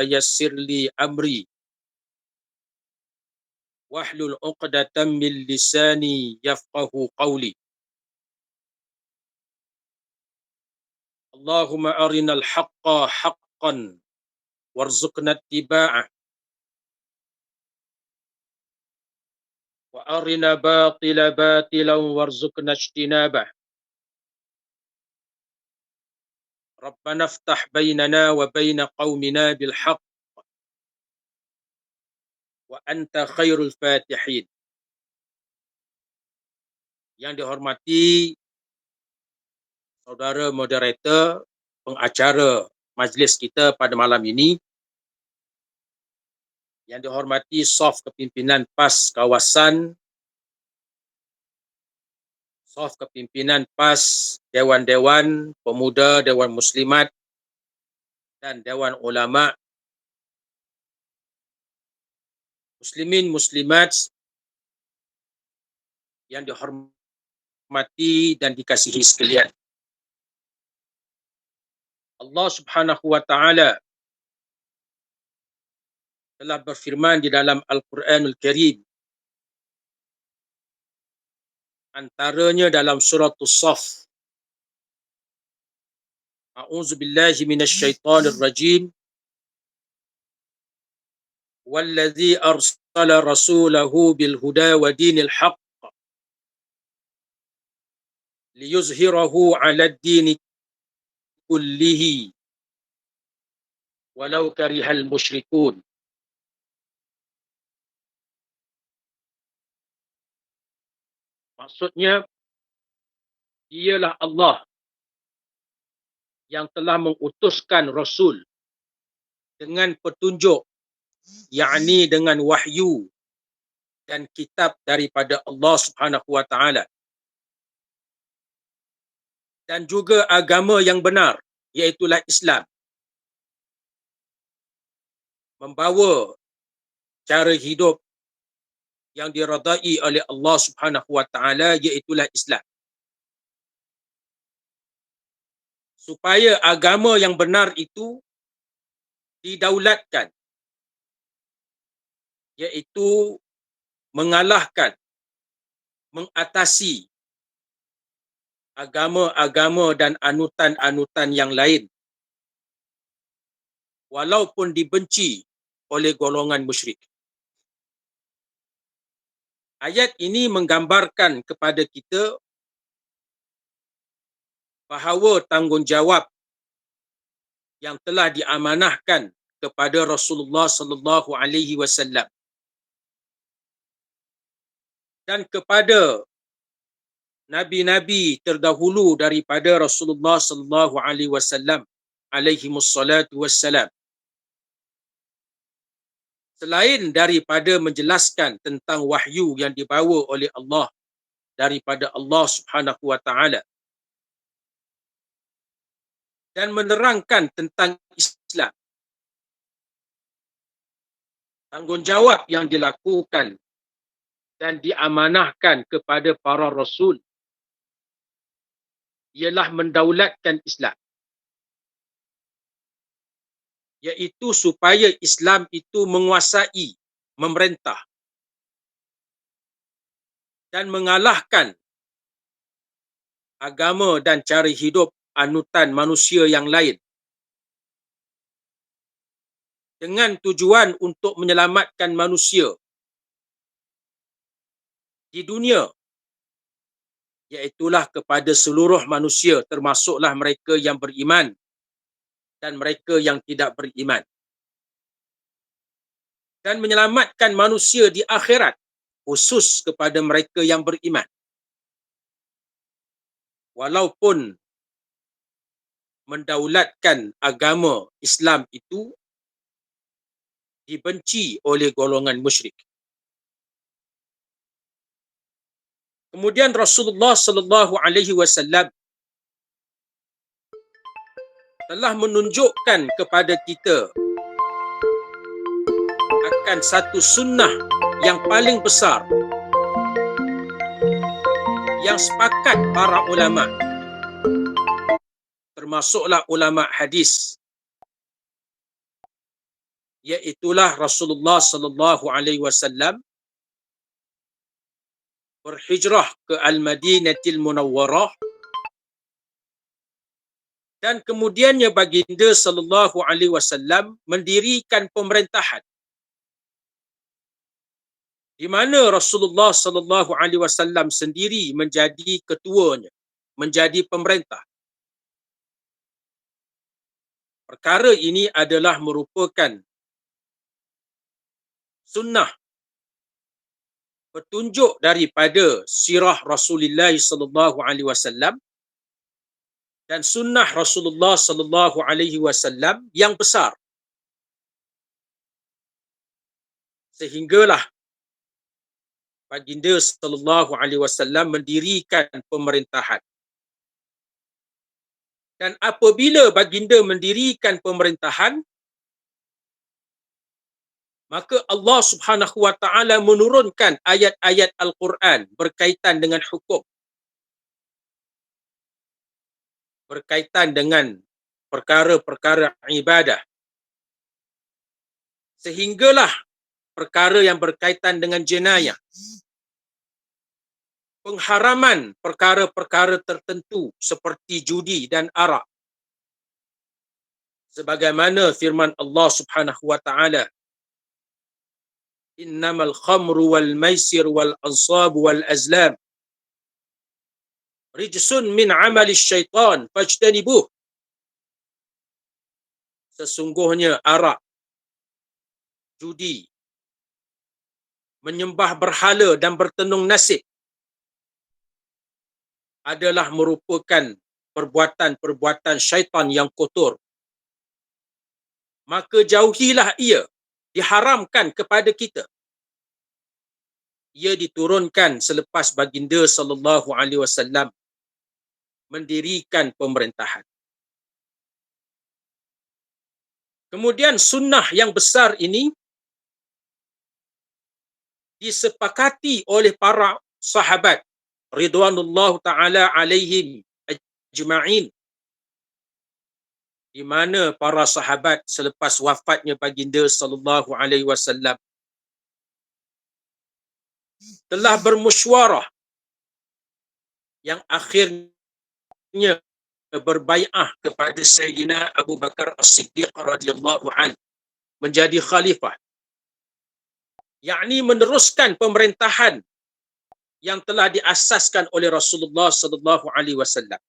yassir li amri wahlul 'uqdatam min lisani yafqahu qawli. Allahumma arinal haqqa haqqan warzuqna ittiba'ah wa arina batila batilan warzuqna ijtinabah. Rabbana iftah bainana wa baina qaumina bil haqq wa anta khairul fatihin. Yang dihormati saudara moderator, pengacara majlis kita pada malam ini, yang dihormati SOF Kepimpinan PAS Kawasan, SOF Kepimpinan PAS Dewan-Dewan Pemuda, Dewan Muslimat dan Dewan Ulama, Muslimin Muslimat yang dihormati dan dikasihi sekalian. Allah Subhanahu wa taala telah berfirman di dalam Al-Quranul Karim, antaranya dalam surah As-Saff, A'udzu billahi minasyaitonir rajim. Wallazi arsala rasulahu bil huda wa dinil haqq liyuzhirahu 'alad dini kullihi walau karihal musyrikun. Maksudnya, dialah Allah yang telah mengutuskan Rasul dengan petunjuk, yakni dengan wahyu dan kitab daripada Allah Subhanahu wa taala, dan juga agama yang benar, iaitulah Islam, membawa cara hidup yang diradai oleh Allah Subhanahu wa taala, iaitulah Islam, supaya agama yang benar itu didaulatkan, iaitu mengalahkan, mengatasi agama-agama dan anutan-anutan yang lain, walaupun dibenci oleh golongan musyrik. Ayat ini menggambarkan kepada kita bahawa tanggungjawab yang telah diamanahkan kepada Rasulullah sallallahu alaihi wasallam dan kepada nabi-nabi terdahulu daripada Rasulullah sallallahu alaihi wasallam alaihi wassalatu wassalam, selain daripada menjelaskan tentang wahyu yang dibawa oleh Allah daripada Allah Subhanahu wa taala dan menerangkan tentang Islam, tanggungjawab yang dilakukan dan diamanahkan kepada para rasul ialah mendaulatkan Islam, iaitu supaya Islam itu menguasai, memerintah dan mengalahkan agama dan cara hidup anutan manusia yang lain, dengan tujuan untuk menyelamatkan manusia di dunia, iaitulah kepada seluruh manusia, termasuklah mereka yang beriman dan mereka yang tidak beriman, dan menyelamatkan manusia di akhirat, khusus kepada mereka yang beriman, walaupun mendaulatkan agama Islam itu dibenci oleh golongan musyrik. Kemudian Rasulullah sallallahu alaihi wasallam telah menunjukkan kepada kita akan satu sunnah yang paling besar yang sepakat para ulama, termasuklah ulama hadis, iaitulah Rasulullah sallallahu alaihi wasallam berhijrah ke Al-Madinatil Munawwarah, dan kemudiannya baginda sallallahu alaihi wasallam mendirikan pemerintahan di mana Rasulullah sallallahu alaihi wasallam sendiri menjadi ketuanya, menjadi pemerintah. Perkara ini adalah merupakan sunnah, petunjuk daripada sirah Rasulullah sallallahu alaihi wasallam dan sunnah Rasulullah sallallahu alaihi wasallam yang besar, sehinggalah baginda sallallahu alaihi wasallam mendirikan pemerintahan. Dan apabila baginda mendirikan pemerintahan, maka Allah Subhanahu wa taala menurunkan ayat-ayat Al-Quran berkaitan dengan hukum, berkaitan dengan perkara-perkara ibadah, sehinggalah perkara yang berkaitan dengan jenayah, pengharaman perkara-perkara tertentu seperti judi dan arak, sebagaimana firman Allah Subhanahu wa taala, innamal khamru wal maisir wal ansab wal azlam rijsun min amali syaitan fajtanibuh. Sesungguhnya arak, judi, menyembah berhala dan bertenung nasib adalah merupakan perbuatan-perbuatan syaitan yang kotor. Maka jauhilah ia, diharamkan kepada kita. Ia diturunkan selepas baginda sallallahu alaihi wasallam mendirikan pemerintahan. Kemudian sunnah yang besar ini disepakati oleh para sahabat ridwanullahu taala alaihim ajma'in, di mana para sahabat selepas wafatnya baginda sallallahu alaihi wasallam telah bermusyawarah yang akhirnya berbai'ah kepada Sayyidina Abu Bakar As-Siddiq radhiyallahu anhu menjadi khalifah, yakni meneruskan pemerintahan yang telah diasaskan oleh Rasulullah sallallahu alaihi wasallam.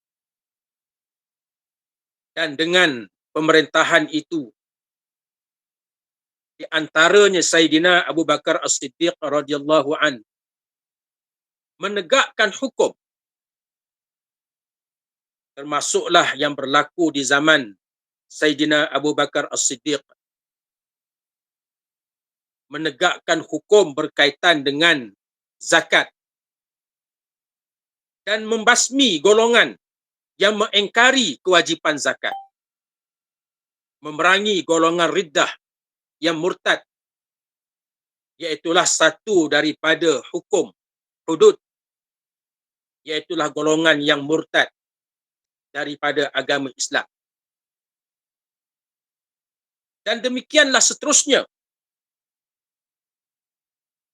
Dan dengan pemerintahan itu, di antaranya Sayyidina Abu Bakar As-Siddiq radhiyallahu anhu menegakkan hukum, termasuklah yang berlaku di zaman Sayyidina Abu Bakar As-Siddiq, menegakkan hukum berkaitan dengan zakat dan membasmi golongan yang mengingkari kewajipan zakat, memerangi golongan riddah yang murtad, iaitulah satu daripada hukum hudud, iaitulah golongan yang murtad daripada agama Islam. Dan demikianlah seterusnya,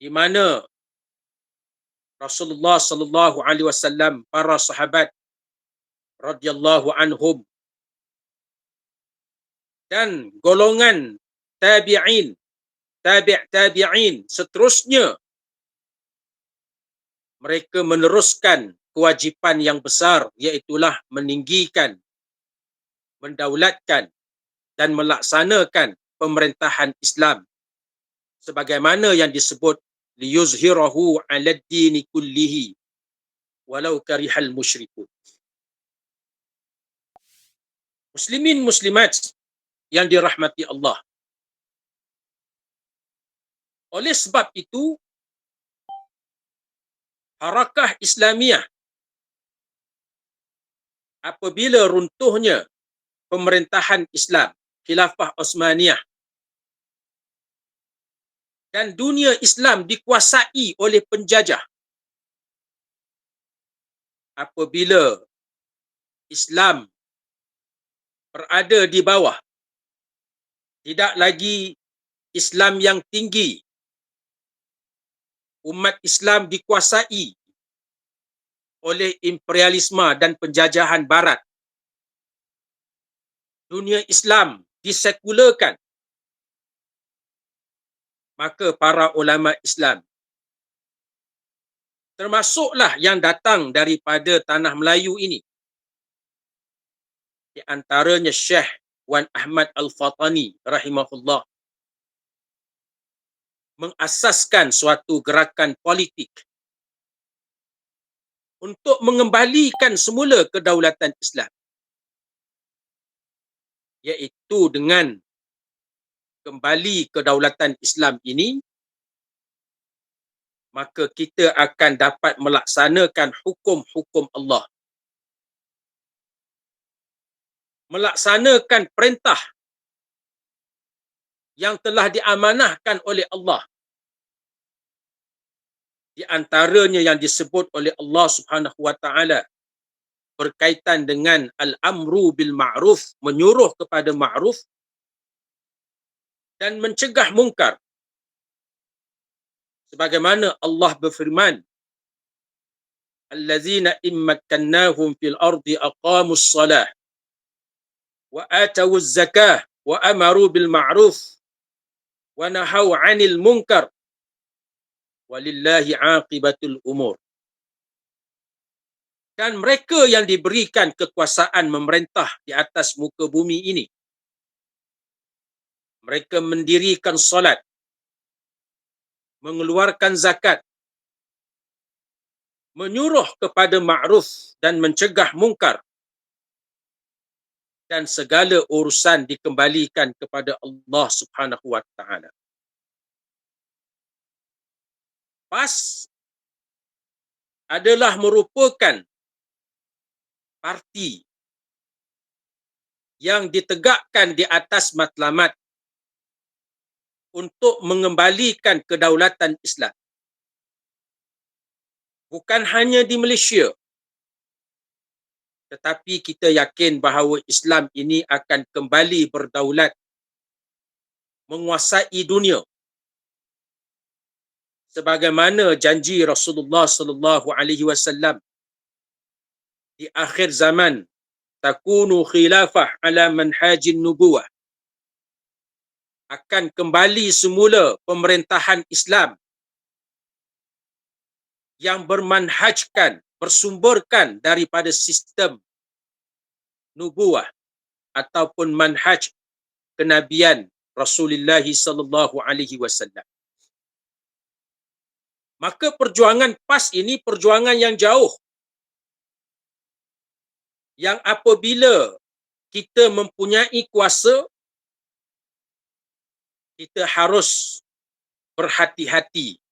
di mana Rasulullah sallallahu alaihi wasallam, para sahabat radhiyallahu anhum dan golongan tabi'in, tabi'in seterusnya, mereka meneruskan kewajipan yang besar, iaitulah meninggikan, mendaulatkan dan melaksanakan pemerintahan Islam sebagaimana yang disebut liyuzhirahu 'alad dini kullihi walau karihal musyrikun. Muslimin muslimat yang dirahmati Allah, oleh sebab itu harakah Islamiyah apabila runtuhnya pemerintahan Islam, Khilafah Osmaniyah, dan dunia Islam dikuasai oleh penjajah, apabila Islam berada di bawah, tidak lagi Islam yang tinggi, umat Islam dikuasai oleh imperialisme dan penjajahan barat. Dunia Islam disekularkan. Maka para ulama Islam, termasuklah yang datang daripada tanah Melayu ini, di antaranya Syekh Wan Ahmad Al-Fatani rahimahullah, mengasaskan suatu gerakan politik untuk mengembalikan semula kedaulatan Islam, iaitu dengan kembali kedaulatan Islam ini, maka kita akan dapat melaksanakan hukum-hukum Allah, melaksanakan perintah yang telah diamanahkan oleh Allah. Di antaranya yang disebut oleh Allah Subhanahu wa taala berkaitan dengan al-amru bil ma'ruf, menyuruh kepada ma'ruf dan mencegah mungkar. Sebagaimana Allah berfirman, allazina immakkannahum fil ardi aqamus salah wa atawuz zakah wa amaru bil ma'ruf wa nahau 'anil munkar walillahi 'aqibatul umur. Dan mereka yang diberikan kekuasaan memerintah di atas muka bumi ini, mereka mendirikan solat, mengeluarkan zakat, menyuruh kepada ma'ruf dan mencegah mungkar, dan segala urusan dikembalikan kepada Allah Subhanahu wa taala. PAS adalah merupakan parti yang ditegakkan di atas matlamat untuk mengembalikan kedaulatan Islam. Bukan hanya di Malaysia, tetapi kita yakin bahawa Islam ini akan kembali berdaulat, menguasai dunia, sebagaimana janji Rasulullah sallallahu alaihi wasallam di akhir zaman, takunu khilafah ala manhajin nubuwah, akan kembali semula pemerintahan Islam yang bermanhajkan, bersumberkan daripada sistem nubuwah ataupun manhaj kenabian Rasulullah sallallahu alaihi wasallam. Maka perjuangan PAS ini perjuangan yang jauh, yang apabila kita mempunyai kuasa, kita harus berhati-hati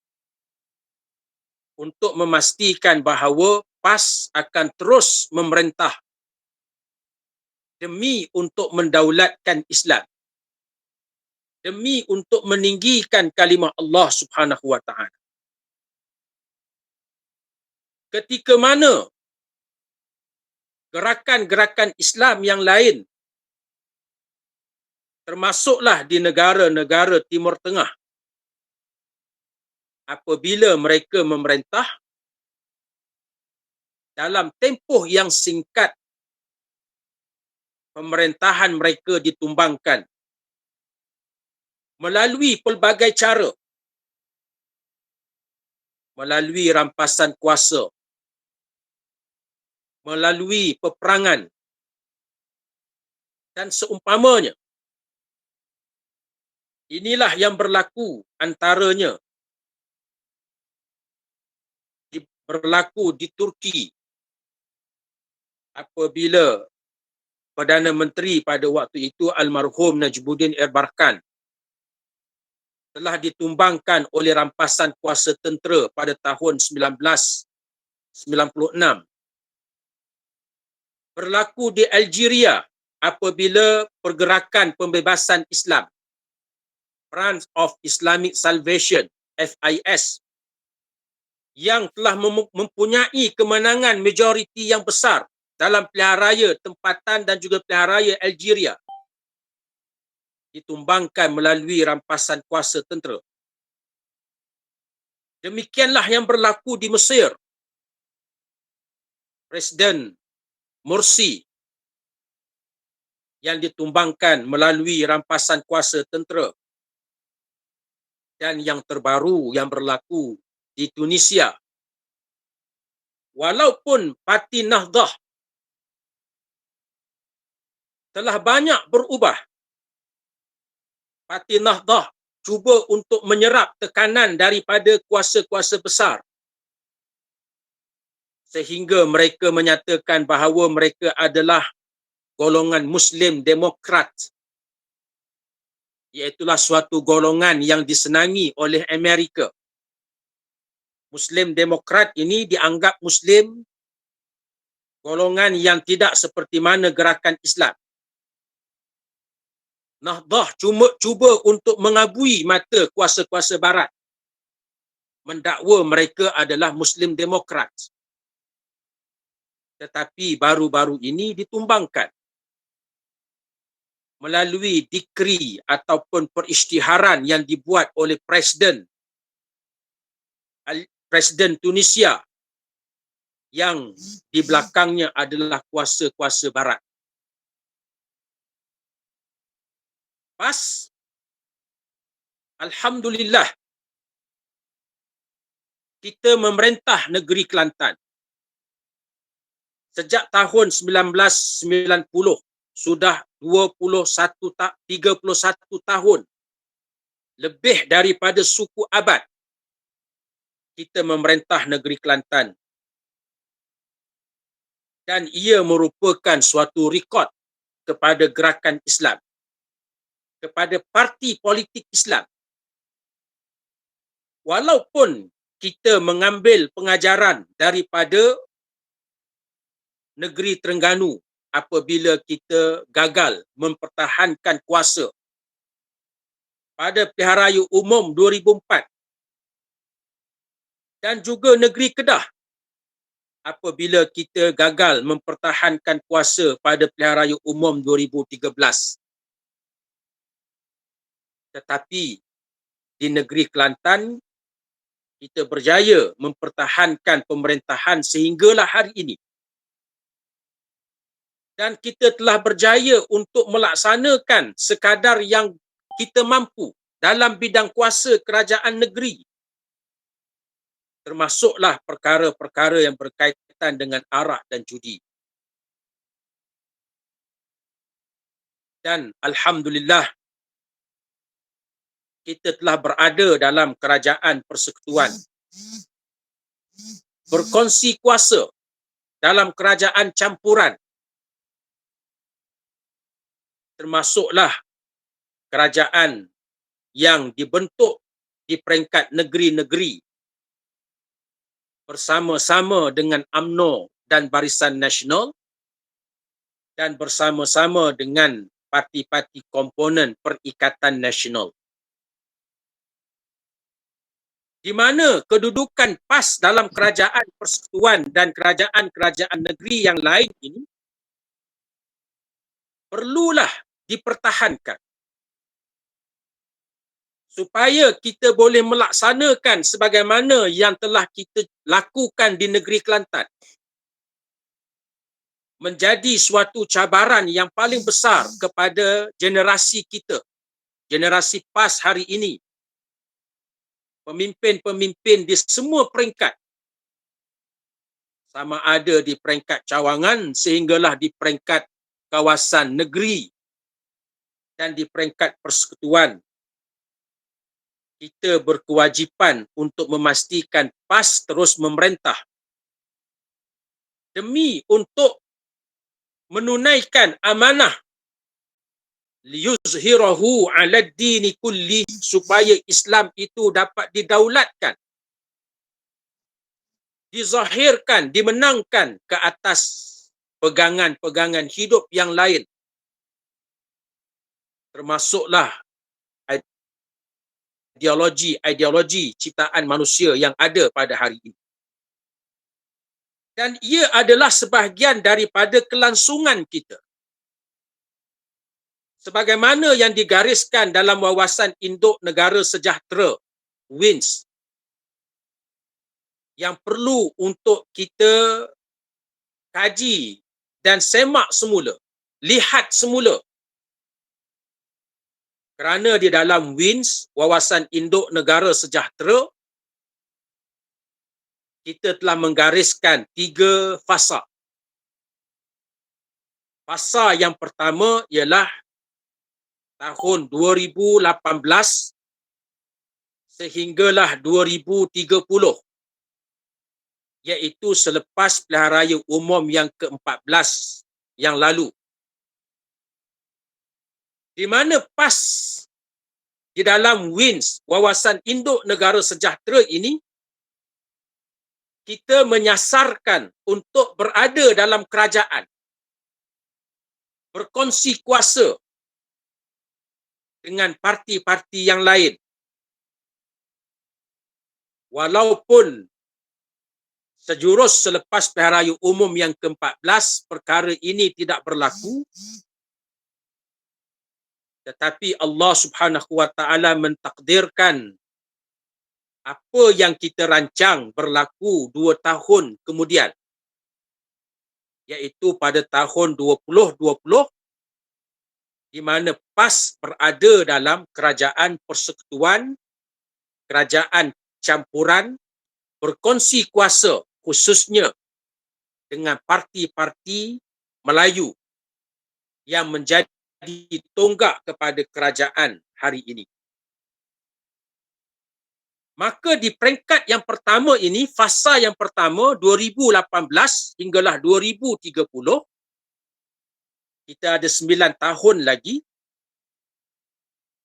untuk memastikan bahawa PAS akan terus memerintah demi untuk mendaulatkan Islam, demi untuk meninggikan kalimah Allah Subhanahu wa taala. Ketika mana gerakan-gerakan Islam yang lain, termasuklah di negara-negara Timur Tengah, apabila mereka memerintah, dalam tempoh yang singkat pemerintahan mereka ditumbangkan melalui pelbagai cara, melalui rampasan kuasa, melalui peperangan dan seumpamanya. Inilah yang berlaku antaranya berlaku di Turki apabila Perdana Menteri pada waktu itu almarhum Najmuddin Erbakan telah ditumbangkan oleh rampasan kuasa tentera pada tahun 1996. Berlaku di Algeria apabila pergerakan pembebasan Islam, Front of Islamic Salvation, FIS, yang telah mempunyai kemenangan majoriti yang besar dalam pilihan raya tempatan dan juga pilihan raya Algeria, ditumbangkan melalui rampasan kuasa tentera. Demikianlah yang berlaku di Mesir. Presiden Morsi yang ditumbangkan melalui rampasan kuasa tentera. Dan yang terbaru yang berlaku di Tunisia. Walaupun Parti Nahdah telah banyak berubah, Parti Nahdah cuba untuk menyerap tekanan daripada kuasa-kuasa besar, sehingga mereka menyatakan bahawa mereka adalah golongan Muslim Demokrat, iaitulah suatu golongan yang disenangi oleh Amerika. Muslim Demokrat ini dianggap Muslim golongan yang tidak seperti mana gerakan Islam. Nahdah cuba untuk mengabui mata kuasa-kuasa barat, mendakwa mereka adalah Muslim Demokrat. Tetapi baru-baru ini ditumbangkan melalui dikri ataupun perisytiharan yang dibuat oleh Presiden Tunisia yang di belakangnya adalah kuasa-kuasa barat. Pas, alhamdulillah, kita memerintah negeri Kelantan sejak tahun 1990, sudah 31 tahun, lebih daripada suku abad kita memerintah negeri Kelantan. Dan ia merupakan suatu rekod kepada gerakan Islam, kepada parti politik Islam. Walaupun kita mengambil pengajaran daripada negeri Terengganu apabila kita gagal mempertahankan kuasa pada Pilihan Raya Umum 2004, dan juga negeri Kedah apabila kita gagal mempertahankan kuasa pada Pilihan Raya Umum 2013. Tetapi di negeri Kelantan kita berjaya mempertahankan pemerintahan sehinggalah hari ini. Dan kita telah berjaya untuk melaksanakan sekadar yang kita mampu dalam bidang kuasa kerajaan negeri. Termasuklah perkara-perkara yang berkaitan dengan arak dan judi. Dan alhamdulillah, kita telah berada dalam kerajaan persekutuan, berkongsi kuasa dalam kerajaan campuran, termasuklah kerajaan yang dibentuk di peringkat negeri-negeri bersama-sama dengan UMNO dan Barisan Nasional, dan bersama-sama dengan parti-parti komponen Perikatan Nasional. Di mana kedudukan PAS dalam kerajaan persekutuan dan kerajaan-kerajaan negeri yang lain ini perlulah dipertahankan supaya kita boleh melaksanakan sebagaimana yang telah kita lakukan di negeri Kelantan. Menjadi suatu cabaran yang paling besar kepada generasi kita, generasi PAS hari ini. Pemimpin-pemimpin di semua peringkat, sama ada di peringkat cawangan sehinggalah di peringkat kawasan negeri dan di peringkat persekutuan, kita berkewajipan untuk memastikan PAS terus memerintah demi untuk menunaikan amanah liyuzhirahu 'ala ad-dini kulli, supaya Islam itu dapat didaulatkan, dizahirkan, dimenangkan ke atas pegangan-pegangan hidup yang lain, termasuklah ideologi ciptaan manusia yang ada pada hari ini. Dan ia adalah sebahagian daripada kelangsungan kita sebagaimana yang digariskan dalam wawasan induk negara sejahtera WINS, yang perlu untuk kita kaji dan semak semula, lihat semula. Kerana di dalam WINS, wawasan induk negara sejahtera, kita telah menggariskan 3 fasa. Fasa yang pertama ialah tahun 2018 sehinggalah 2030, iaitu selepas pilihan raya umum yang ke-14 yang lalu. Di mana PAS di dalam WINS, wawasan induk negara sejahtera ini, kita menyasarkan untuk berada dalam kerajaan, berkongsi kuasa dengan parti-parti yang lain. Walaupun sejurus selepas pilihan raya umum yang ke-14 perkara ini tidak berlaku, tetapi Allah Subhanahu wa taala mentakdirkan apa yang kita rancang berlaku 2 tahun kemudian, iaitu pada tahun 2020, di mana PAS berada dalam kerajaan persekutuan, kerajaan campuran, berkongsi kuasa khususnya dengan parti-parti Melayu yang menjadi tonggak kepada kerajaan hari ini. Maka di peringkat yang pertama ini, fasa yang pertama 2018 hinggalah 2030, kita ada 9 tahun lagi,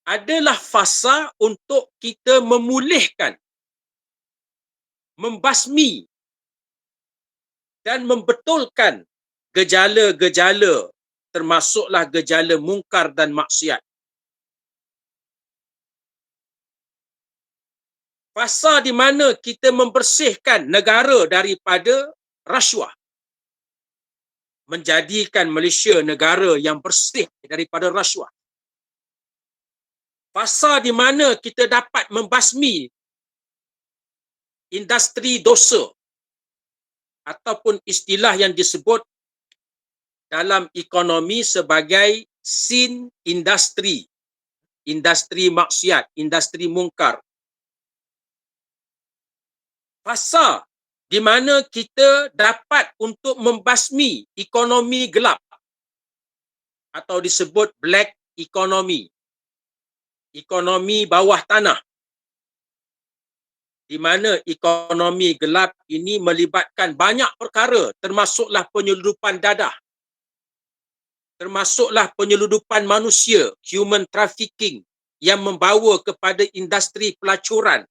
adalah fasa untuk kita memulihkan, membasmi dan membetulkan gejala-gejala, termasuklah gejala mungkar dan maksiat. Fasa di mana kita membersihkan negara daripada rasuah, menjadikan Malaysia negara yang bersih daripada rasuah. Fasa di mana kita dapat membasmi industri dosa, ataupun istilah yang disebut dalam ekonomi sebagai sin industri, industri maksiat, industri mungkar. Fasa di mana kita dapat untuk membasmi ekonomi gelap atau disebut black economy, ekonomi bawah tanah, di mana ekonomi gelap ini melibatkan banyak perkara, termasuklah penyeludupan dadah, termasuklah penyeludupan manusia, human trafficking, yang membawa kepada industri pelacuran,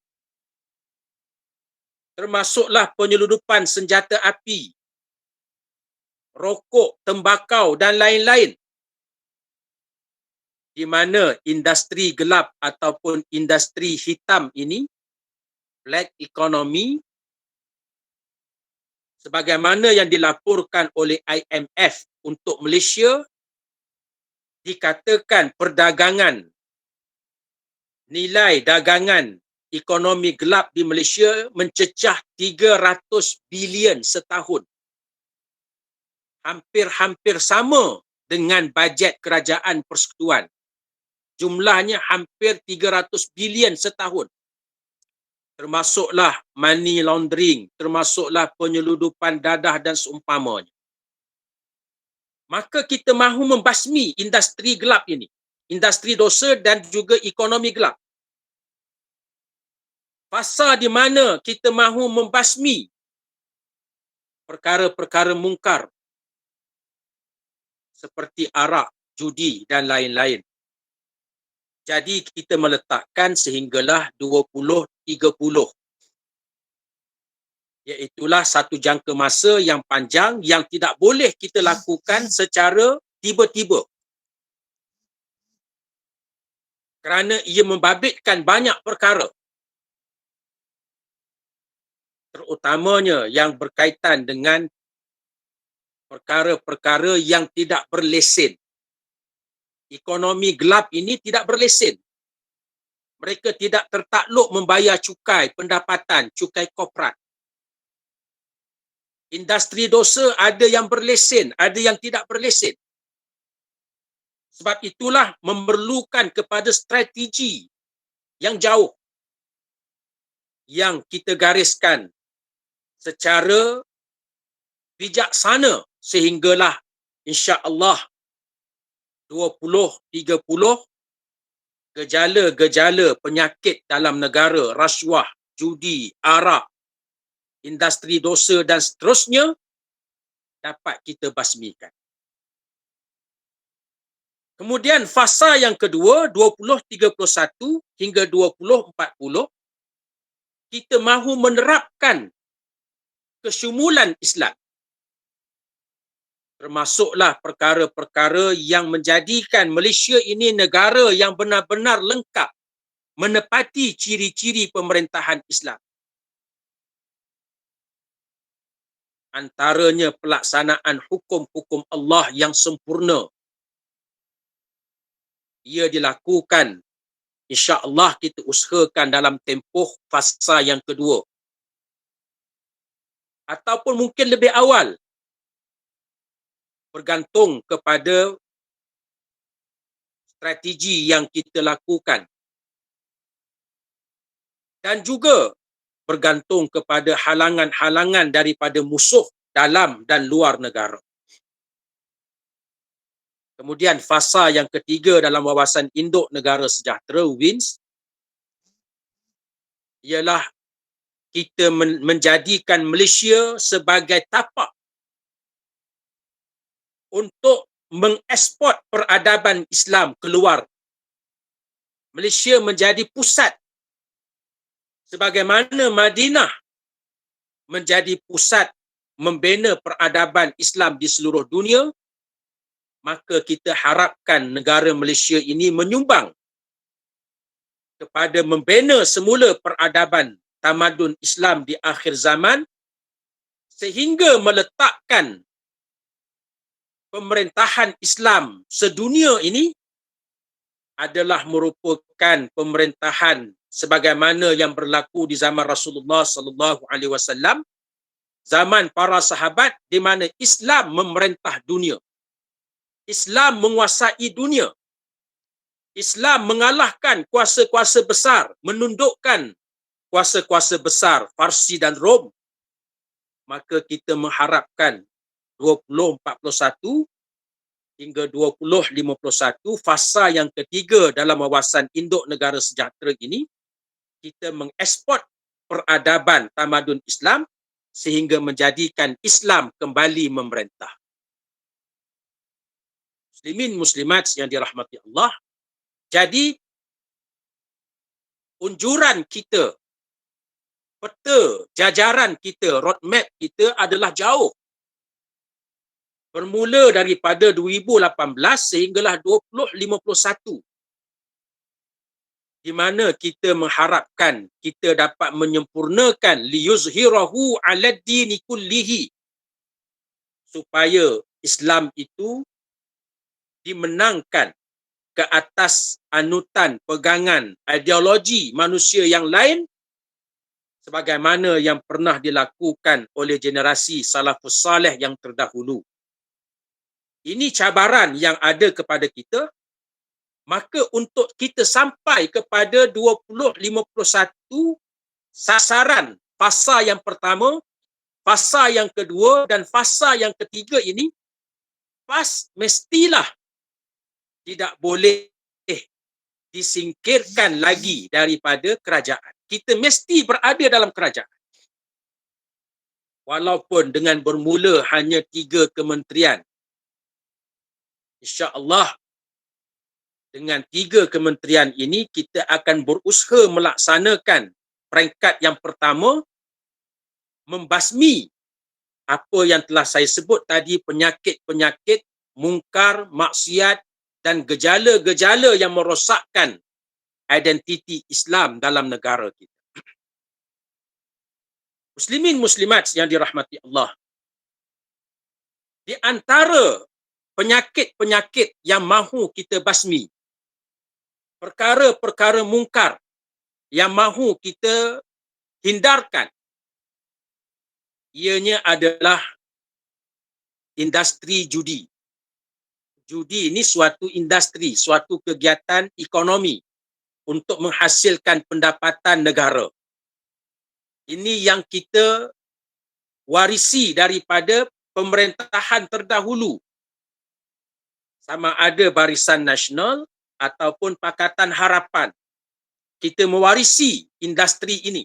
termasuklah penyeludupan senjata api, rokok, tembakau dan lain-lain, di mana industri gelap ataupun industri hitam ini, black economy, sebagaimana yang dilaporkan oleh IMF untuk Malaysia, dikatakan perdagangan, nilai dagangan ekonomi gelap di Malaysia mencecah 300 bilion setahun. Hampir-hampir sama dengan bajet kerajaan persekutuan. Jumlahnya hampir 300 bilion setahun. Termasuklah money laundering, termasuklah penyeludupan dadah dan seumpamanya. Maka kita mahu membasmi industri gelap ini, industri dosa dan juga ekonomi gelap. Fasa di mana kita mahu membasmi perkara-perkara mungkar seperti arak, judi dan lain-lain. Jadi kita meletakkan sehinggalah 2030. Iaitulah satu jangka masa yang panjang yang tidak boleh kita lakukan secara tiba-tiba. Kerana ia membabitkan banyak perkara. Terutamanya yang berkaitan dengan perkara-perkara yang tidak berlesen. Ekonomi gelap ini tidak berlesen. Mereka tidak tertakluk membayar cukai pendapatan, cukai korporat. Industri dosa ada yang berlesen, ada yang tidak berlesen. Sebab itulah memerlukan kepada strategi yang jauh yang kita gariskan secara bijaksana sehinggalah insya-Allah 2030 gejala-gejala penyakit dalam negara, rasuah, judi, arak, industri dosa dan seterusnya dapat kita basmikan. Kemudian fasa yang kedua 2031 hingga 2040 kita mahu menerapkan kesyumulan Islam. Termasuklah perkara-perkara yang menjadikan Malaysia ini negara yang benar-benar lengkap menepati ciri-ciri pemerintahan Islam. Antaranya pelaksanaan hukum-hukum Allah yang sempurna. Ia dilakukan, insya-Allah kita usahakan dalam tempoh fasa yang kedua. Ataupun mungkin lebih awal. Bergantung kepada strategi yang kita lakukan. Dan juga bergantung kepada halangan-halangan daripada musuh dalam dan luar negara. Kemudian fasa yang ketiga dalam wawasan induk negara sejahtera WINS ialah kita menjadikan Malaysia sebagai tapak untuk mengeksport peradaban Islam keluar. Malaysia menjadi pusat sebagaimana Madinah menjadi pusat membina peradaban Islam di seluruh dunia, maka kita harapkan negara Malaysia ini menyumbang kepada membina semula peradaban tamadun Islam di akhir zaman sehingga meletakkan pemerintahan Islam sedunia ini adalah merupakan pemerintahan sebagaimana yang berlaku di zaman Rasulullah sallallahu alaihi wasallam, zaman para sahabat di mana Islam memerintah dunia. Islam menguasai dunia. Islam mengalahkan kuasa-kuasa besar, menundukkan kuasa-kuasa besar Parsi dan Rom. Maka kita mengharapkan 2041 hingga 2051 fasa yang ketiga dalam wawasan induk negara sejahtera ini kita mengeksport peradaban tamadun Islam sehingga menjadikan Islam kembali memerintah. Muslimin muslimat yang dirahmati Allah, jadi unjuran kita, peta jajaran kita, roadmap kita adalah jauh. Bermula daripada 2018 sehinggalah 2051. Di mana kita mengharapkan kita dapat menyempurnakan liyuzhirahu 'alad dini kullihi, supaya Islam itu dimenangkan ke atas anutan, pegangan, ideologi manusia yang lain sebagaimana yang pernah dilakukan oleh generasi salafus saleh yang terdahulu. Ini cabaran yang ada kepada kita. Maka untuk kita sampai kepada 2051 sasaran fasa yang pertama, fasa yang kedua dan fasa yang ketiga ini mestilah tidak boleh disingkirkan lagi daripada kerajaan. Kita mesti berada dalam kerajaan. Walaupun dengan bermula hanya 3 kementerian. Insya-Allah dengan 3 kementerian ini kita akan berusaha melaksanakan peringkat yang pertama, membasmi apa yang telah saya sebut tadi, penyakit-penyakit, mungkar, maksiat dan gejala-gejala yang merosakkan identiti Islam dalam negara kita. Muslimin muslimat yang dirahmati Allah, di antara penyakit-penyakit yang mahu kita basmi, perkara-perkara mungkar yang mahu kita hindarkan, ianya adalah industri judi. Judi ini suatu industri, suatu kegiatan ekonomi untuk menghasilkan pendapatan negara. Ini yang kita warisi daripada pemerintahan terdahulu, sama ada Barisan Nasional ataupun Pakatan Harapan. Kita mewarisi industri ini.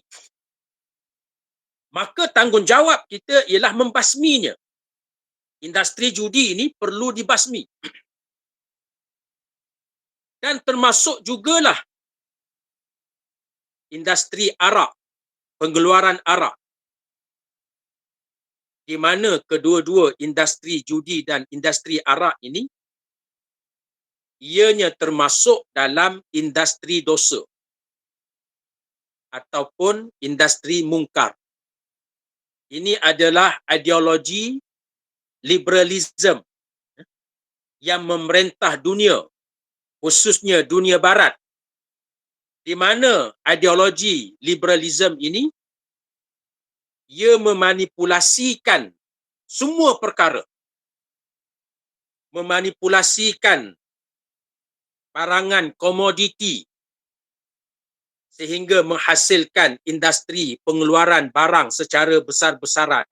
Maka tanggungjawab kita ialah membasminya. Industri judi ini perlu dibasmi. Dan termasuk jugalah industri arak, pengeluaran arak, di mana kedua-dua industri judi dan industri arak ini ianya termasuk dalam industri dosa ataupun industri mungkar. Ini adalah ideologi liberalism yang memerintah dunia, khususnya dunia barat, di mana ideologi liberalism ini ia memanipulasikan semua perkara, memanipulasikan barangan komoditi sehingga menghasilkan industri pengeluaran barang secara besar-besaran,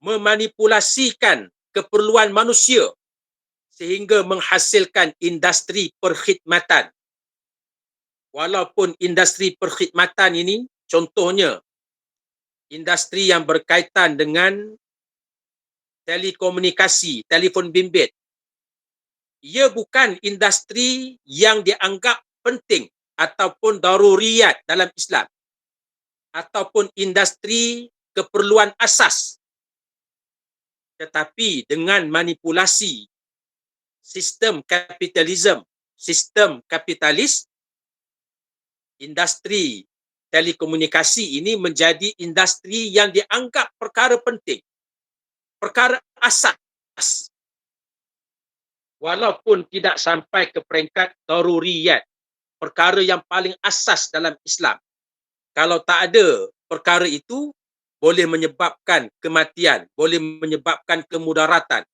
memanipulasikan keperluan manusia sehingga menghasilkan industri perkhidmatan. Walaupun industri perkhidmatan ini, contohnya industri yang berkaitan dengan telekomunikasi, telefon bimbit, ia bukan industri yang dianggap penting ataupun daruriyat dalam Islam, ataupun industri keperluan asas. Tetapi dengan manipulasi sistem kapitalisme, sistem kapitalis, industri telekomunikasi ini menjadi industri yang dianggap perkara penting, perkara asas, walaupun tidak sampai ke peringkat daruriyat, perkara yang paling asas dalam Islam. Kalau tak ada perkara itu, boleh menyebabkan kematian, boleh menyebabkan kemudaratan.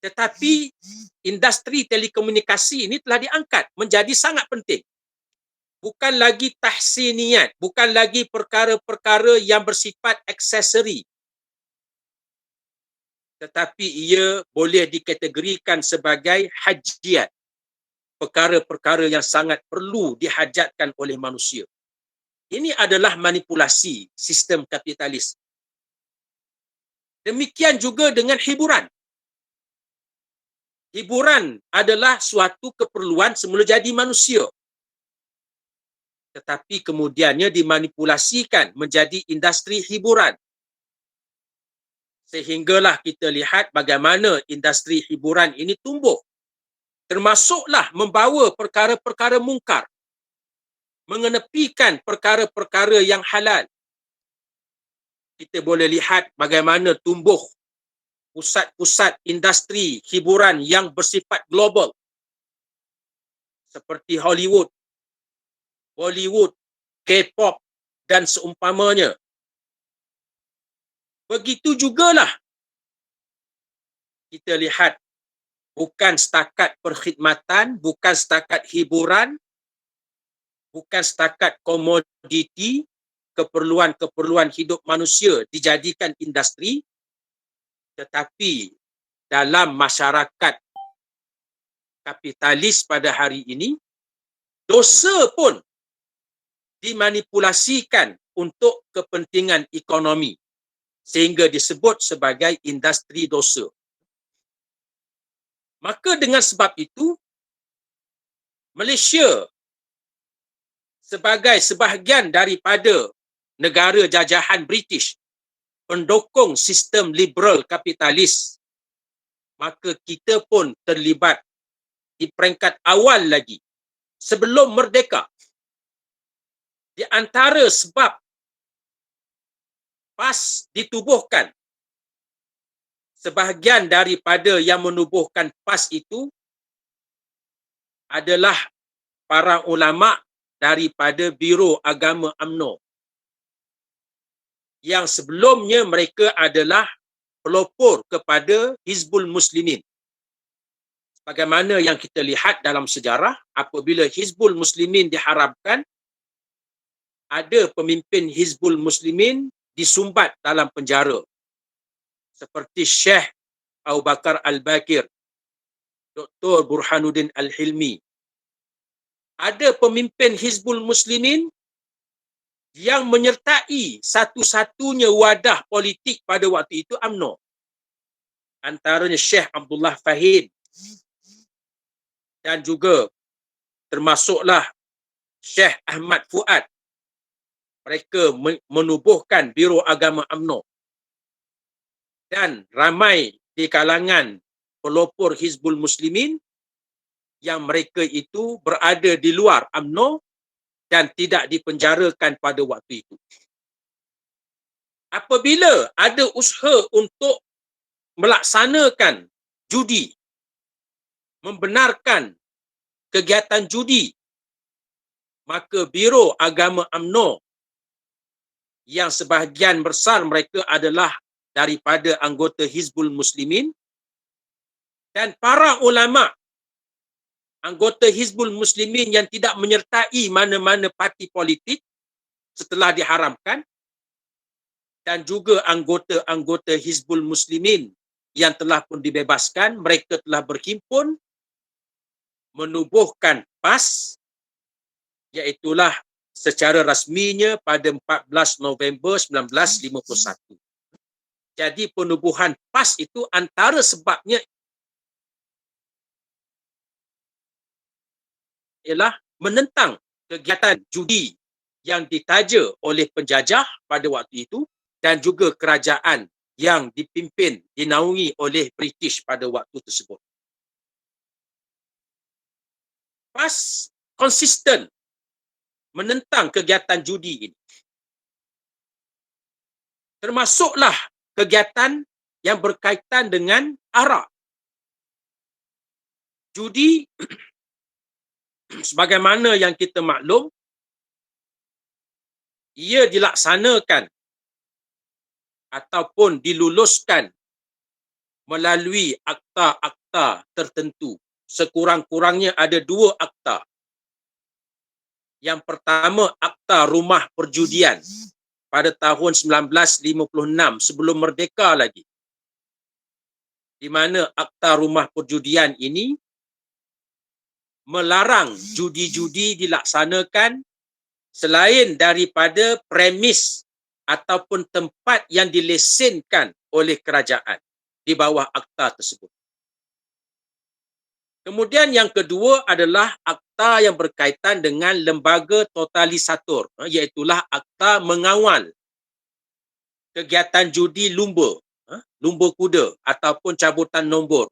Tetapi industri telekomunikasi ini telah diangkat menjadi sangat penting. Bukan lagi tahsiniat, bukan lagi perkara-perkara yang bersifat aksesori, tetapi ia boleh dikategorikan sebagai hajiat, perkara-perkara yang sangat perlu dihajatkan oleh manusia. Ini adalah manipulasi sistem kapitalis. Demikian juga dengan hiburan. Hiburan adalah suatu keperluan semula jadi manusia, tetapi kemudiannya dimanipulasikan menjadi industri hiburan. Sehinggalah kita lihat bagaimana industri hiburan ini tumbuh. Termasuklah membawa perkara-perkara mungkar, mengenepikan perkara-perkara yang halal. Kita boleh lihat bagaimana tumbuh pusat-pusat industri hiburan yang bersifat global, seperti Hollywood, Bollywood, K-pop dan seumpamanya. Begitu jugalah kita lihat bukan setakat perkhidmatan, bukan setakat hiburan, bukan setakat komoditi, keperluan-keperluan hidup manusia dijadikan industri, tetapi dalam masyarakat kapitalis pada hari ini, dosa pun dimanipulasikan untuk kepentingan ekonomi, sehingga disebut sebagai industri dosa. Maka dengan sebab itu, Malaysia sebagai sebahagian daripada negara jajahan British, pendukung sistem liberal kapitalis, maka kita pun terlibat di peringkat awal lagi sebelum merdeka. Di antara sebab PAS ditubuhkan sebahagian daripada yang menubuhkan PAS itu adalah para ulama daripada Biro Agama UMNO yang sebelumnya mereka adalah pelopor kepada Hizbul Muslimin. Bagaimana yang kita lihat dalam sejarah, apabila Hizbul Muslimin diharapkan, ada pemimpin Hizbul Muslimin disumbat dalam penjara. Seperti Syekh Abu Bakar Al-Bakir, Dr. Burhanuddin Al-Hilmi. Ada pemimpin Hizbul Muslimin yang menyertai satu-satunya wadah politik pada waktu itu UMNO. Antaranya Syekh Abdullah Fahid dan juga termasuklah Syekh Ahmad Fuad. Mereka menubuhkan Biro Agama UMNO. Dan ramai di kalangan pelopor Hizbul Muslimin yang mereka itu berada di luar UMNO dan tidak dipenjarakan pada waktu itu. Apabila ada usaha untuk melaksanakan judi, membenarkan kegiatan judi, maka Biro Agama UMNO yang sebahagian besar mereka adalah daripada anggota Hizbul Muslimin dan para ulama anggota Hizbul Muslimin yang tidak menyertai mana-mana parti politik setelah diharamkan, dan juga anggota-anggota Hizbul Muslimin yang telah pun dibebaskan, mereka telah berhimpun menubuhkan PAS, iaitulah secara rasminya pada 14 November 1951. Jadi penubuhan PAS itu antara sebabnya ialah menentang kegiatan judi yang ditaja oleh penjajah pada waktu itu dan juga kerajaan yang dipimpin, dinaungi oleh British pada waktu tersebut. PAS konsisten menentang kegiatan judi ini. Termasuklah kegiatan yang berkaitan dengan arak. Judi, sebagaimana yang kita maklum, ia dilaksanakan ataupun diluluskan melalui akta-akta tertentu. Sekurang-kurangnya ada 2 akta. Yang pertama, Akta Rumah Perjudian pada tahun 1956, sebelum merdeka lagi. Di mana Akta Rumah Perjudian ini melarang judi-judi dilaksanakan selain daripada premis ataupun tempat yang dilesenkan oleh kerajaan di bawah akta tersebut. Kemudian yang kedua adalah akta yang berkaitan dengan lembaga totalisator, iaitulah akta mengawal kegiatan judi lumba, lumba kuda ataupun cabutan nombor.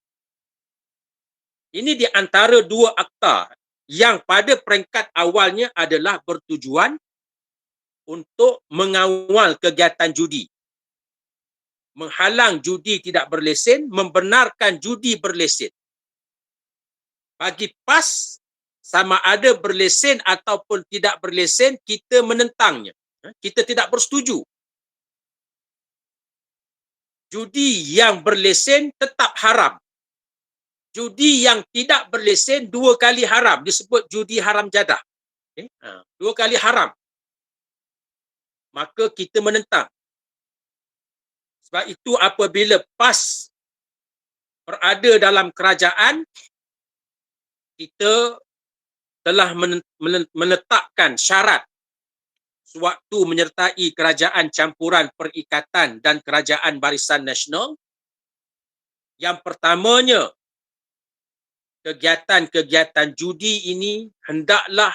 Ini di antara 2 akta yang pada peringkat awalnya adalah bertujuan untuk mengawal kegiatan judi, menghalang judi tidak berlesen, membenarkan judi berlesen. Bagi PAS, sama ada berlesen ataupun tidak berlesen, kita menentangnya. Kita tidak bersetuju. Judi yang berlesen tetap haram. Judi yang tidak berlesen 2 kali haram, disebut judi haram jadah. 2 kali haram. Maka kita menentang. Sebab itu apabila PAS berada dalam kerajaan, kita telah menetapkan syarat sewaktu menyertai kerajaan campuran perikatan dan kerajaan Barisan Nasional. Yang pertamanya, kegiatan-kegiatan judi ini hendaklah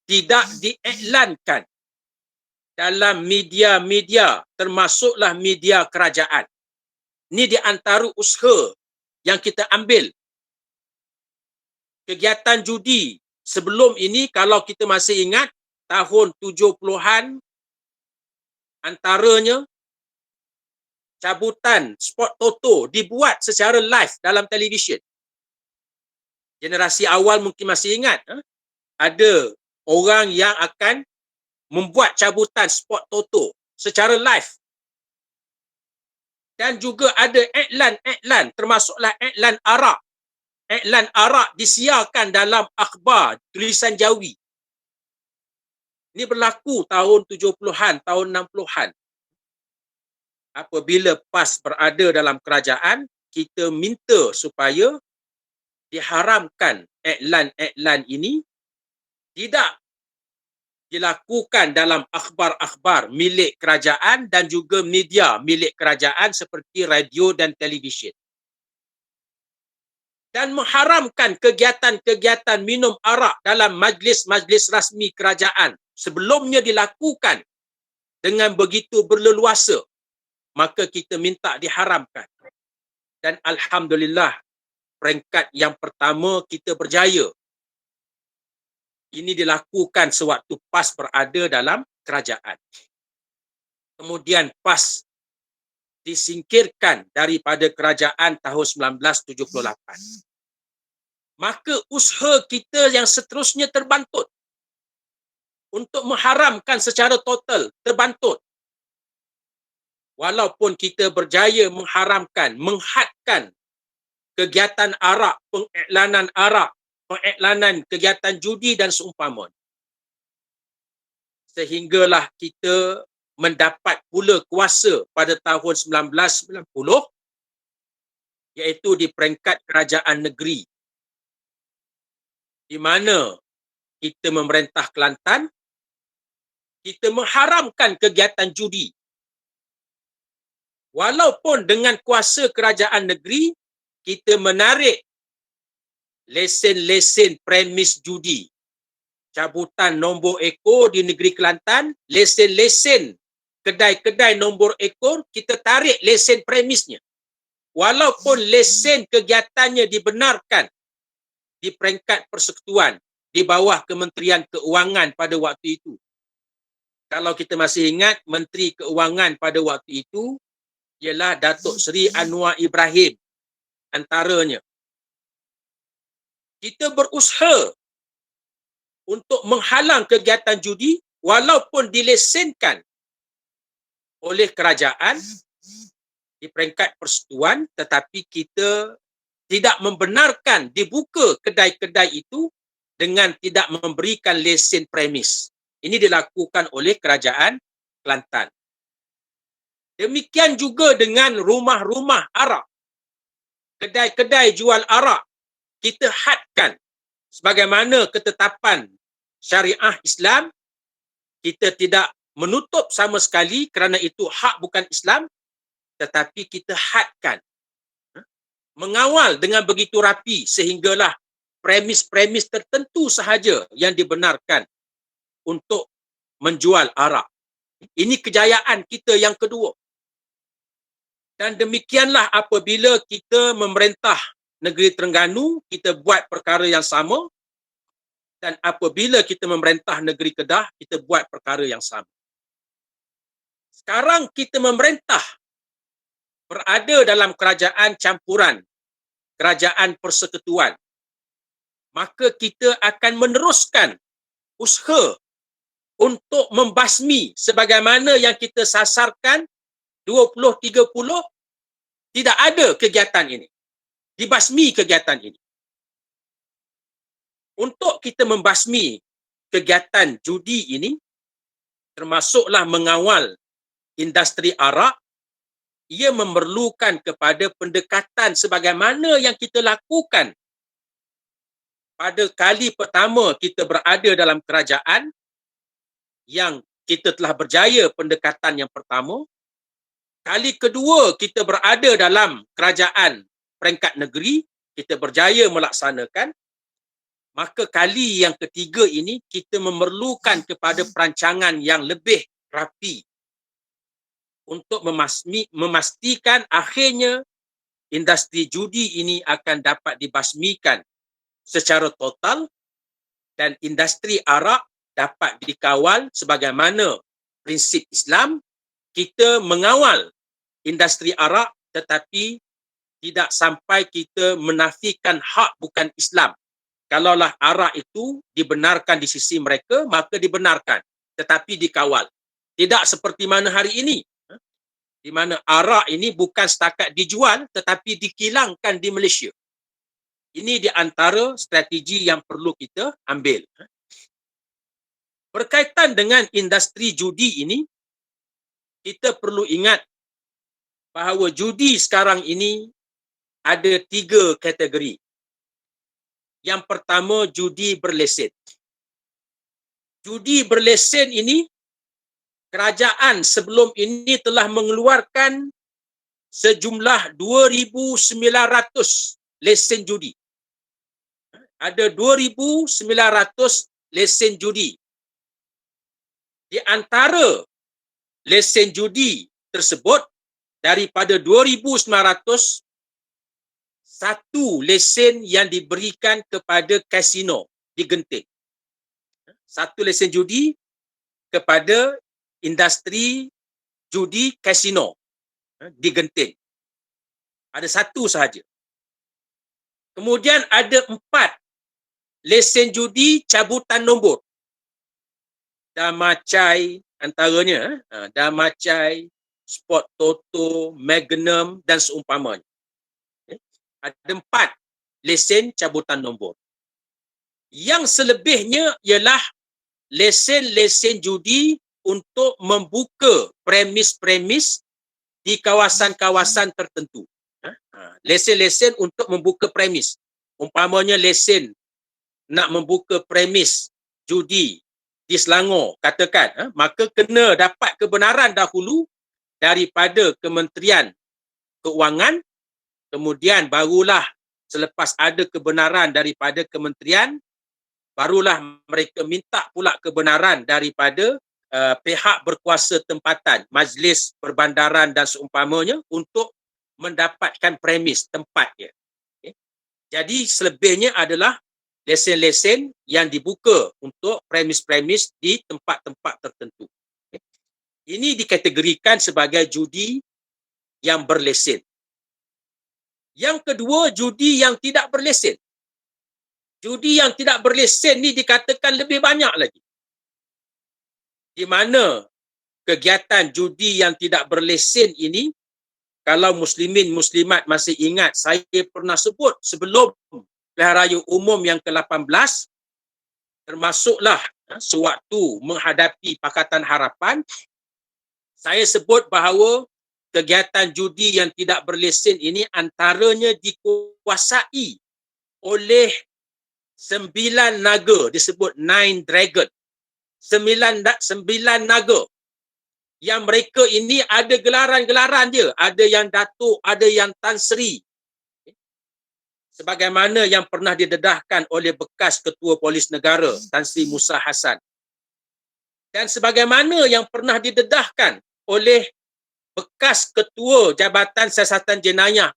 tidak diiklankan dalam media-media, termasuklah media kerajaan. Ini di antara usaha yang kita ambil. Kegiatan judi sebelum ini, kalau kita masih ingat, tahun 70-an, antaranya cabutan sport toto dibuat secara live dalam televisyen. Generasi awal mungkin masih ingat, ada orang yang akan membuat cabutan sport toto secara live. Dan juga ada iklan-iklan, termasuklah iklan arak. Iklan arak disiarkan dalam akhbar tulisan Jawi. Ini berlaku tahun 70-an, tahun 60-an. Apabila PAS berada dalam kerajaan, kita minta supaya diharamkan iklan-iklan ini tidak dilakukan dalam akhbar-akhbar milik kerajaan dan juga media milik kerajaan seperti radio dan televisyen. Dan mengharamkan kegiatan-kegiatan minum arak dalam majlis-majlis rasmi kerajaan sebelumnya dilakukan dengan begitu berleluasa, maka kita minta diharamkan. Dan alhamdulillah, peringkat yang pertama kita berjaya. Ini dilakukan sewaktu PAS berada dalam kerajaan. Kemudian PAS disingkirkan daripada kerajaan tahun 1978. Maka usaha kita yang seterusnya terbantut untuk mengharamkan secara total, terbantut. Walaupun kita berjaya mengharamkan, menghadkan kegiatan arak, pengiklanan kegiatan judi dan seumpama. Sehinggalah kita mendapat pula kuasa pada tahun 1990, iaitu di peringkat kerajaan negeri, di mana kita memerintah Kelantan, kita mengharamkan kegiatan judi. Walaupun dengan kuasa kerajaan negeri, kita menarik lesen-lesen premis judi. Cabutan nombor ekor di negeri Kelantan, lesen-lesen kedai-kedai nombor ekor, kita tarik lesen premisnya. Walaupun lesen kegiatannya dibenarkan di peringkat persekutuan, di bawah Kementerian Keuangan pada waktu itu. Kalau kita masih ingat, Menteri Keuangan pada waktu itu ialah Datuk Seri Anwar Ibrahim antaranya. Kita berusaha untuk menghalang kegiatan judi walaupun dilesenkan oleh kerajaan di peringkat persekutuan, tetapi kita tidak membenarkan dibuka kedai-kedai itu dengan tidak memberikan lesen premis. Ini dilakukan oleh kerajaan Kelantan. Demikian juga dengan rumah-rumah arak. Kedai-kedai jual arak kita hadkan sebagaimana ketetapan syariah Islam. Kita tidak menutup sama sekali kerana itu hak bukan Islam, tetapi kita hadkan. Mengawal dengan begitu rapi sehinggalah premis-premis tertentu sahaja yang dibenarkan untuk menjual arak. Ini kejayaan kita yang kedua. Dan demikianlah apabila kita memerintah negeri Terengganu, kita buat perkara yang sama. Dan apabila kita memerintah negeri Kedah, kita buat perkara yang sama. Sekarang kita memerintah berada dalam kerajaan campuran, kerajaan persekutuan. Maka kita akan meneruskan usaha untuk membasmi sebagaimana yang kita sasarkan 2030, tidak ada kegiatan ini. Dibasmi kegiatan ini. Untuk kita membasmi kegiatan judi ini, termasuklah mengawal industri arak, ia memerlukan kepada pendekatan sebagaimana yang kita lakukan pada kali pertama kita berada dalam kerajaan, yang kita telah berjaya pendekatan yang pertama. Kali kedua kita berada dalam kerajaan peringkat negeri, kita berjaya melaksanakan. Maka kali yang ketiga ini kita memerlukan kepada perancangan yang lebih rapi untuk memastikan akhirnya industri judi ini akan dapat dibasmikan secara total dan industri arak dapat dikawal sebagaimana prinsip Islam. Kita mengawal industri arak, tetapi tidak sampai kita menafikan hak bukan Islam. Kalaulah arak itu dibenarkan di sisi mereka, maka dibenarkan, tetapi dikawal. Tidak seperti mana hari ini, di mana arak ini bukan setakat dijual, tetapi dikilangkan di Malaysia. Ini di antara strategi yang perlu kita ambil. Berkaitan dengan industri judi ini, kita perlu ingat bahawa judi sekarang ini ada 3 kategori. Yang pertama, judi berlesen. Judi berlesen ini, kerajaan sebelum ini telah mengeluarkan sejumlah 2,900 lesen judi. Ada 2,900 lesen judi. Di antara lesen judi tersebut, daripada 2,900, satu lesen yang diberikan kepada kasino di Genting. Satu lesen judi kepada industri judi kasino di Genting. Ada satu sahaja. Kemudian ada 4 lesen judi cabutan nombor. Damacai antaranya, Damacai, Sport Toto, Magnum dan seumpamanya. Ada 4 lesen cabutan nombor. Yang selebihnya ialah lesen-lesen judi untuk membuka premis-premis di kawasan-kawasan tertentu. Lesen-lesen untuk membuka premis. Umpamanya lesen nak membuka premis judi di Selangor, katakan, maka kena dapat kebenaran dahulu daripada Kementerian Keuangan, kemudian barulah selepas ada kebenaran daripada kementerian, barulah mereka minta pula kebenaran daripada pihak berkuasa tempatan, majlis perbandaran dan seumpamanya untuk mendapatkan premis tempat dia. Okay. Jadi selebihnya adalah lesen-lesen yang dibuka untuk premis-premis di tempat-tempat tertentu. Okay. Ini dikategorikan sebagai judi yang berlesen. Yang kedua, judi yang tidak berlesen. Judi yang tidak berlesen ni dikatakan lebih banyak lagi. Di mana kegiatan judi yang tidak berlesen ini, kalau muslimin muslimat masih ingat, saya pernah sebut sebelum Pilihan Raya Umum yang ke-18, termasuklah sewaktu menghadapi Pakatan Harapan, saya sebut bahawa kegiatan judi yang tidak berlesen ini antaranya dikuasai oleh 9 naga, disebut 9 dragon. 9 naga. Yang mereka ini ada gelaran-gelaran dia. Ada yang Datuk, ada yang Tan Sri. Sebagaimana yang pernah didedahkan oleh bekas Ketua Polis Negara, Tan Sri Musa Hassan. Dan sebagaimana yang pernah didedahkan oleh bekas Ketua Jabatan Siasatan Jenayah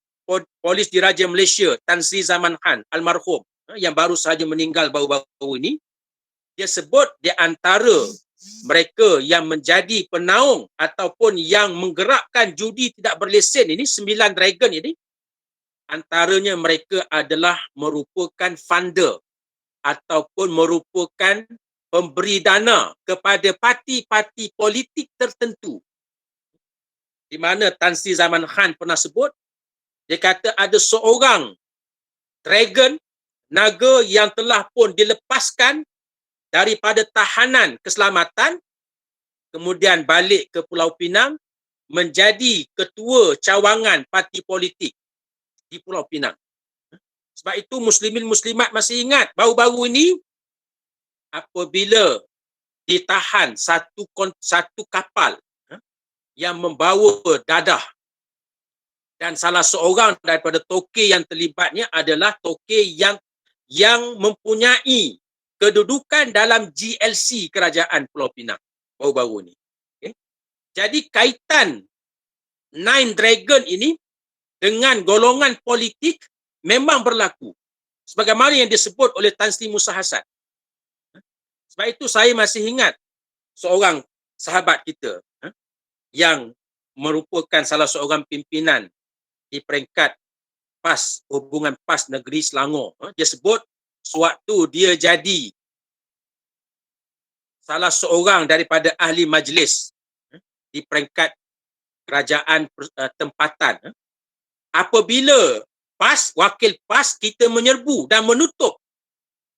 Polis Diraja Malaysia, Tan Sri Zaman Khan, almarhum, yang baru sahaja meninggal baru-baru ini, dia sebut di antara mereka yang menjadi penaung ataupun yang menggerakkan judi tidak berlesen ini, 9 dragon ini, antaranya mereka adalah merupakan funder ataupun merupakan pemberi dana kepada parti-parti politik tertentu. Di mana Tan Sri Zaman Khan pernah sebut, dia kata ada seorang dragon, naga yang telah pun dilepaskan daripada tahanan keselamatan, kemudian balik ke Pulau Pinang, menjadi ketua cawangan parti politik di Pulau Pinang. Sebab itu muslimin muslimat masih ingat, baru-baru ini apabila ditahan satu kapal yang membawa dadah, dan salah seorang daripada tokey yang terlibatnya adalah tokey yang mempunyai kedudukan dalam GLC Kerajaan Pulau Pinang baru-baru ini. Okay. Jadi kaitan 9 dragon ini dengan golongan politik memang berlaku, sebagaimana yang disebut oleh Tan Sri Musa Hassan. Sebab itu saya masih ingat seorang sahabat kita yang merupakan salah seorang pimpinan di peringkat PAS, Hubungan PAS Negeri Selangor. Dia sebut sewaktu dia jadi salah seorang daripada ahli majlis di peringkat kerajaan tempatan, apabila PAS, wakil PAS kita menyerbu dan menutup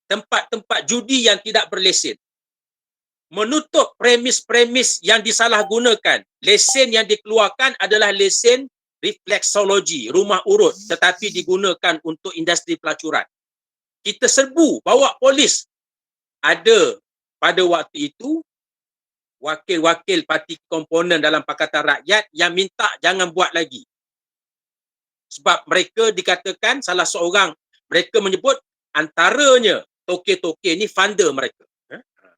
tempat-tempat judi yang tidak berlesen, menutup premis-premis yang disalahgunakan. Lesen yang dikeluarkan adalah lesen refleksologi, rumah urut, tetapi digunakan untuk industri pelacuran. Kita serbu, bawa polis. Ada pada waktu itu wakil-wakil parti komponen dalam Pakatan Rakyat yang minta jangan buat lagi. Sebab mereka dikatakan salah seorang, mereka menyebut antaranya toke-toke ni funder mereka,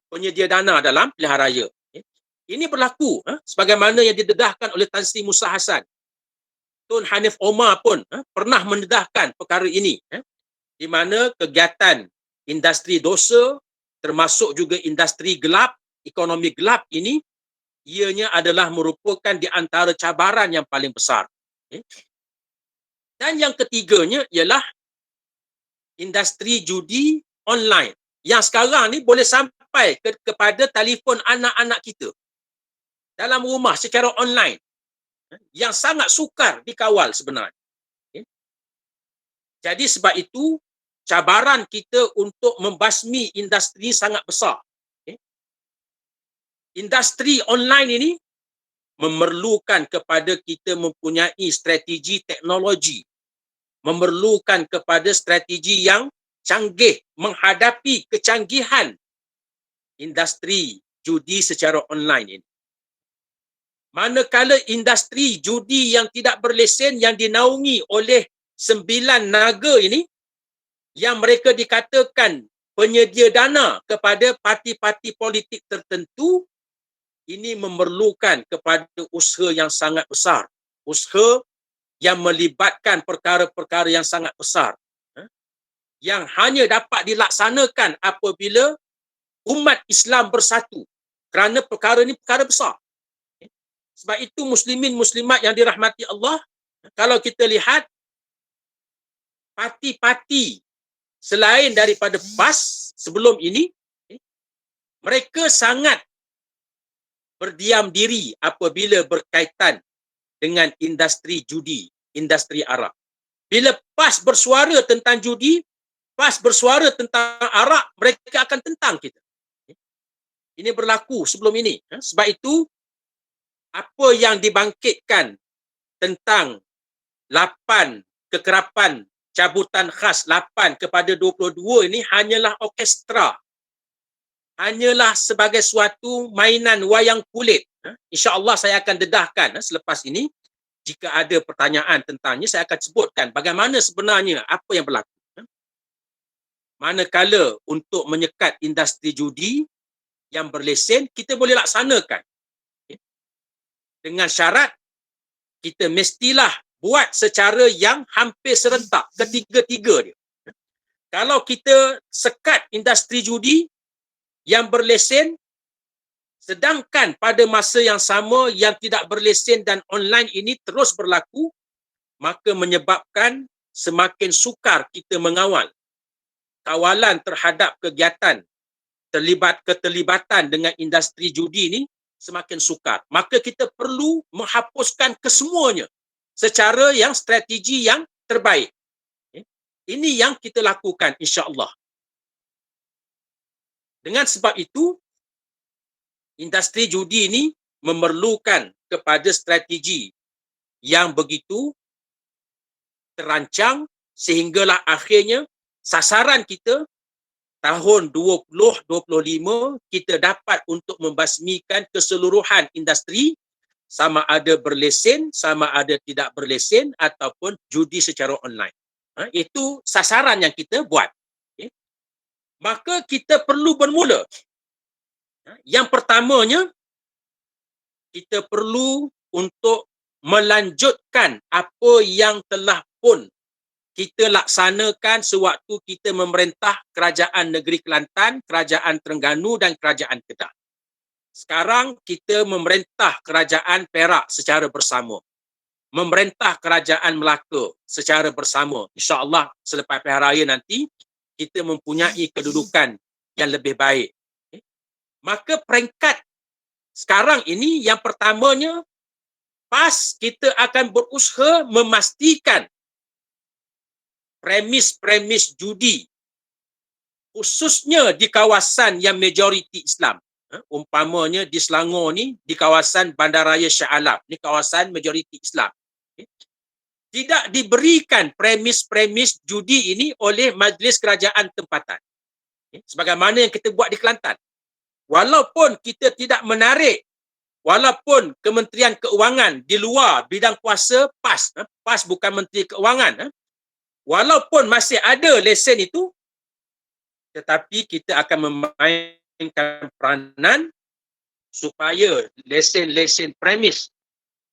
penyedia dana dalam pilihan raya. Ini berlaku sebagaimana yang didedahkan oleh Tan Sri Musa Hassan. Tun Hanif Omar pun pernah mendedahkan perkara ini, di mana kegiatan industri dosa termasuk juga industri gelap, ekonomi gelap ini, ianya adalah merupakan di antara cabaran yang paling besar. Dan yang ketiganya ialah industri judi online yang sekarang ni boleh sampai kepada telefon anak-anak kita dalam rumah secara online, yang sangat sukar dikawal sebenarnya. Jadi sebab itu cabaran kita untuk membasmi industri sangat besar. Industri online ini memerlukan kepada kita mempunyai strategi teknologi, memerlukan kepada strategi yang canggih menghadapi kecanggihan industri judi secara online ini. Manakala industri judi yang tidak berlesen yang dinaungi oleh 9 naga ini, yang mereka dikatakan penyedia dana kepada parti-parti politik tertentu, ini memerlukan kepada usaha yang sangat besar, usaha yang melibatkan perkara-perkara yang sangat besar, yang hanya dapat dilaksanakan apabila umat Islam bersatu, kerana perkara ini perkara besar. Sebab itu muslimin muslimat yang dirahmati Allah, kalau kita lihat parti-parti selain daripada PAS sebelum ini, mereka sangat berdiam diri apabila berkaitan dengan industri judi, industri arak. Bila PAS bersuara tentang judi, PAS bersuara tentang arak, mereka akan tentang kita. Ini berlaku sebelum ini. Sebab itu, apa yang dibangkitkan tentang 8 kekerapan cabutan khas 8 kepada 22 ini hanyalah orkestra. Hanyalah sebagai suatu mainan wayang kulit. InsyaAllah saya akan dedahkan selepas ini. Jika ada pertanyaan tentangnya, saya akan sebutkan bagaimana sebenarnya apa yang berlaku. Manakala untuk menyekat industri judi yang berlesen, kita boleh laksanakan. Dengan syarat, kita mestilah buat secara yang hampir serentak, ketiga-tiga dia. Kalau kita sekat industri judi yang berlesen, sedangkan pada masa yang sama yang tidak berlesen dan online ini terus berlaku, maka menyebabkan semakin sukar kita mengawal. Kawalan terhadap kegiatan keterlibatan dengan industri judi ini semakin sukar. Maka kita perlu menghapuskan kesemuanya secara yang strategi yang terbaik. Ini yang kita lakukan insya-Allah. Dengan sebab itu, industri judi ini memerlukan kepada strategi yang begitu terancang sehinggalah akhirnya sasaran kita tahun 2025 kita dapat untuk membasmikan keseluruhan industri, sama ada berlesen, sama ada tidak berlesen ataupun judi secara online. Itu sasaran yang kita buat. Maka kita perlu bermula. Yang pertamanya, kita perlu untuk melanjutkan apa yang telah pun kita laksanakan sewaktu kita memerintah Kerajaan Negeri Kelantan, Kerajaan Terengganu dan Kerajaan Kedah. Sekarang kita memerintah kerajaan Perak secara bersama. Memerintah kerajaan Melaka secara bersama. InsyaAllah selepas pilihan raya nanti, kita mempunyai kedudukan yang lebih baik. Maka peringkat sekarang ini yang pertamanya, PAS kita akan berusaha memastikan premis-premis judi, khususnya di kawasan yang majoriti Islam. Umpamanya di Selangor ni, di kawasan Bandaraya Shah Alam, ni kawasan majoriti Islam. Tidak diberikan premis-premis judi ini oleh majlis kerajaan tempatan. Sebagaimana yang kita buat di Kelantan. Walaupun kita tidak menarik, walaupun Kementerian Keuangan di luar bidang kuasa PAS, PAS bukan Menteri Keuangan, walaupun masih ada lesen itu, tetapi kita akan memainkan peranan supaya lesen-lesen premis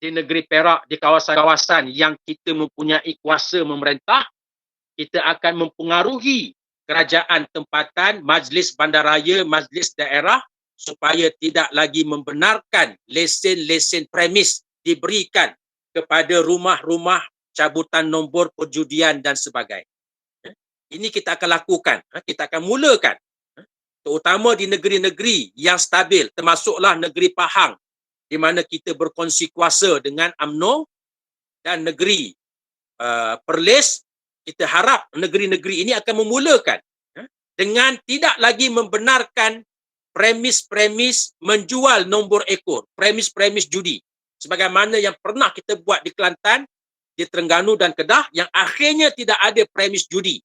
di negeri Perak, di kawasan-kawasan yang kita mempunyai kuasa memerintah, kita akan mempengaruhi kerajaan tempatan, majlis bandaraya, majlis daerah, supaya tidak lagi membenarkan lesen-lesen premis diberikan kepada rumah-rumah cabutan nombor perjudian dan sebagainya. Ini kita akan lakukan, kita akan mulakan, terutama di negeri-negeri yang stabil, termasuklah negeri Pahang, di mana kita berkongsi kuasa dengan UMNO, dan negeri Perlis. Kita harap negeri-negeri ini akan memulakan dengan tidak lagi membenarkan premis-premis menjual nombor ekor, premis-premis judi, sebagaimana yang pernah kita buat di Kelantan, di Terengganu dan Kedah, yang akhirnya tidak ada premis judi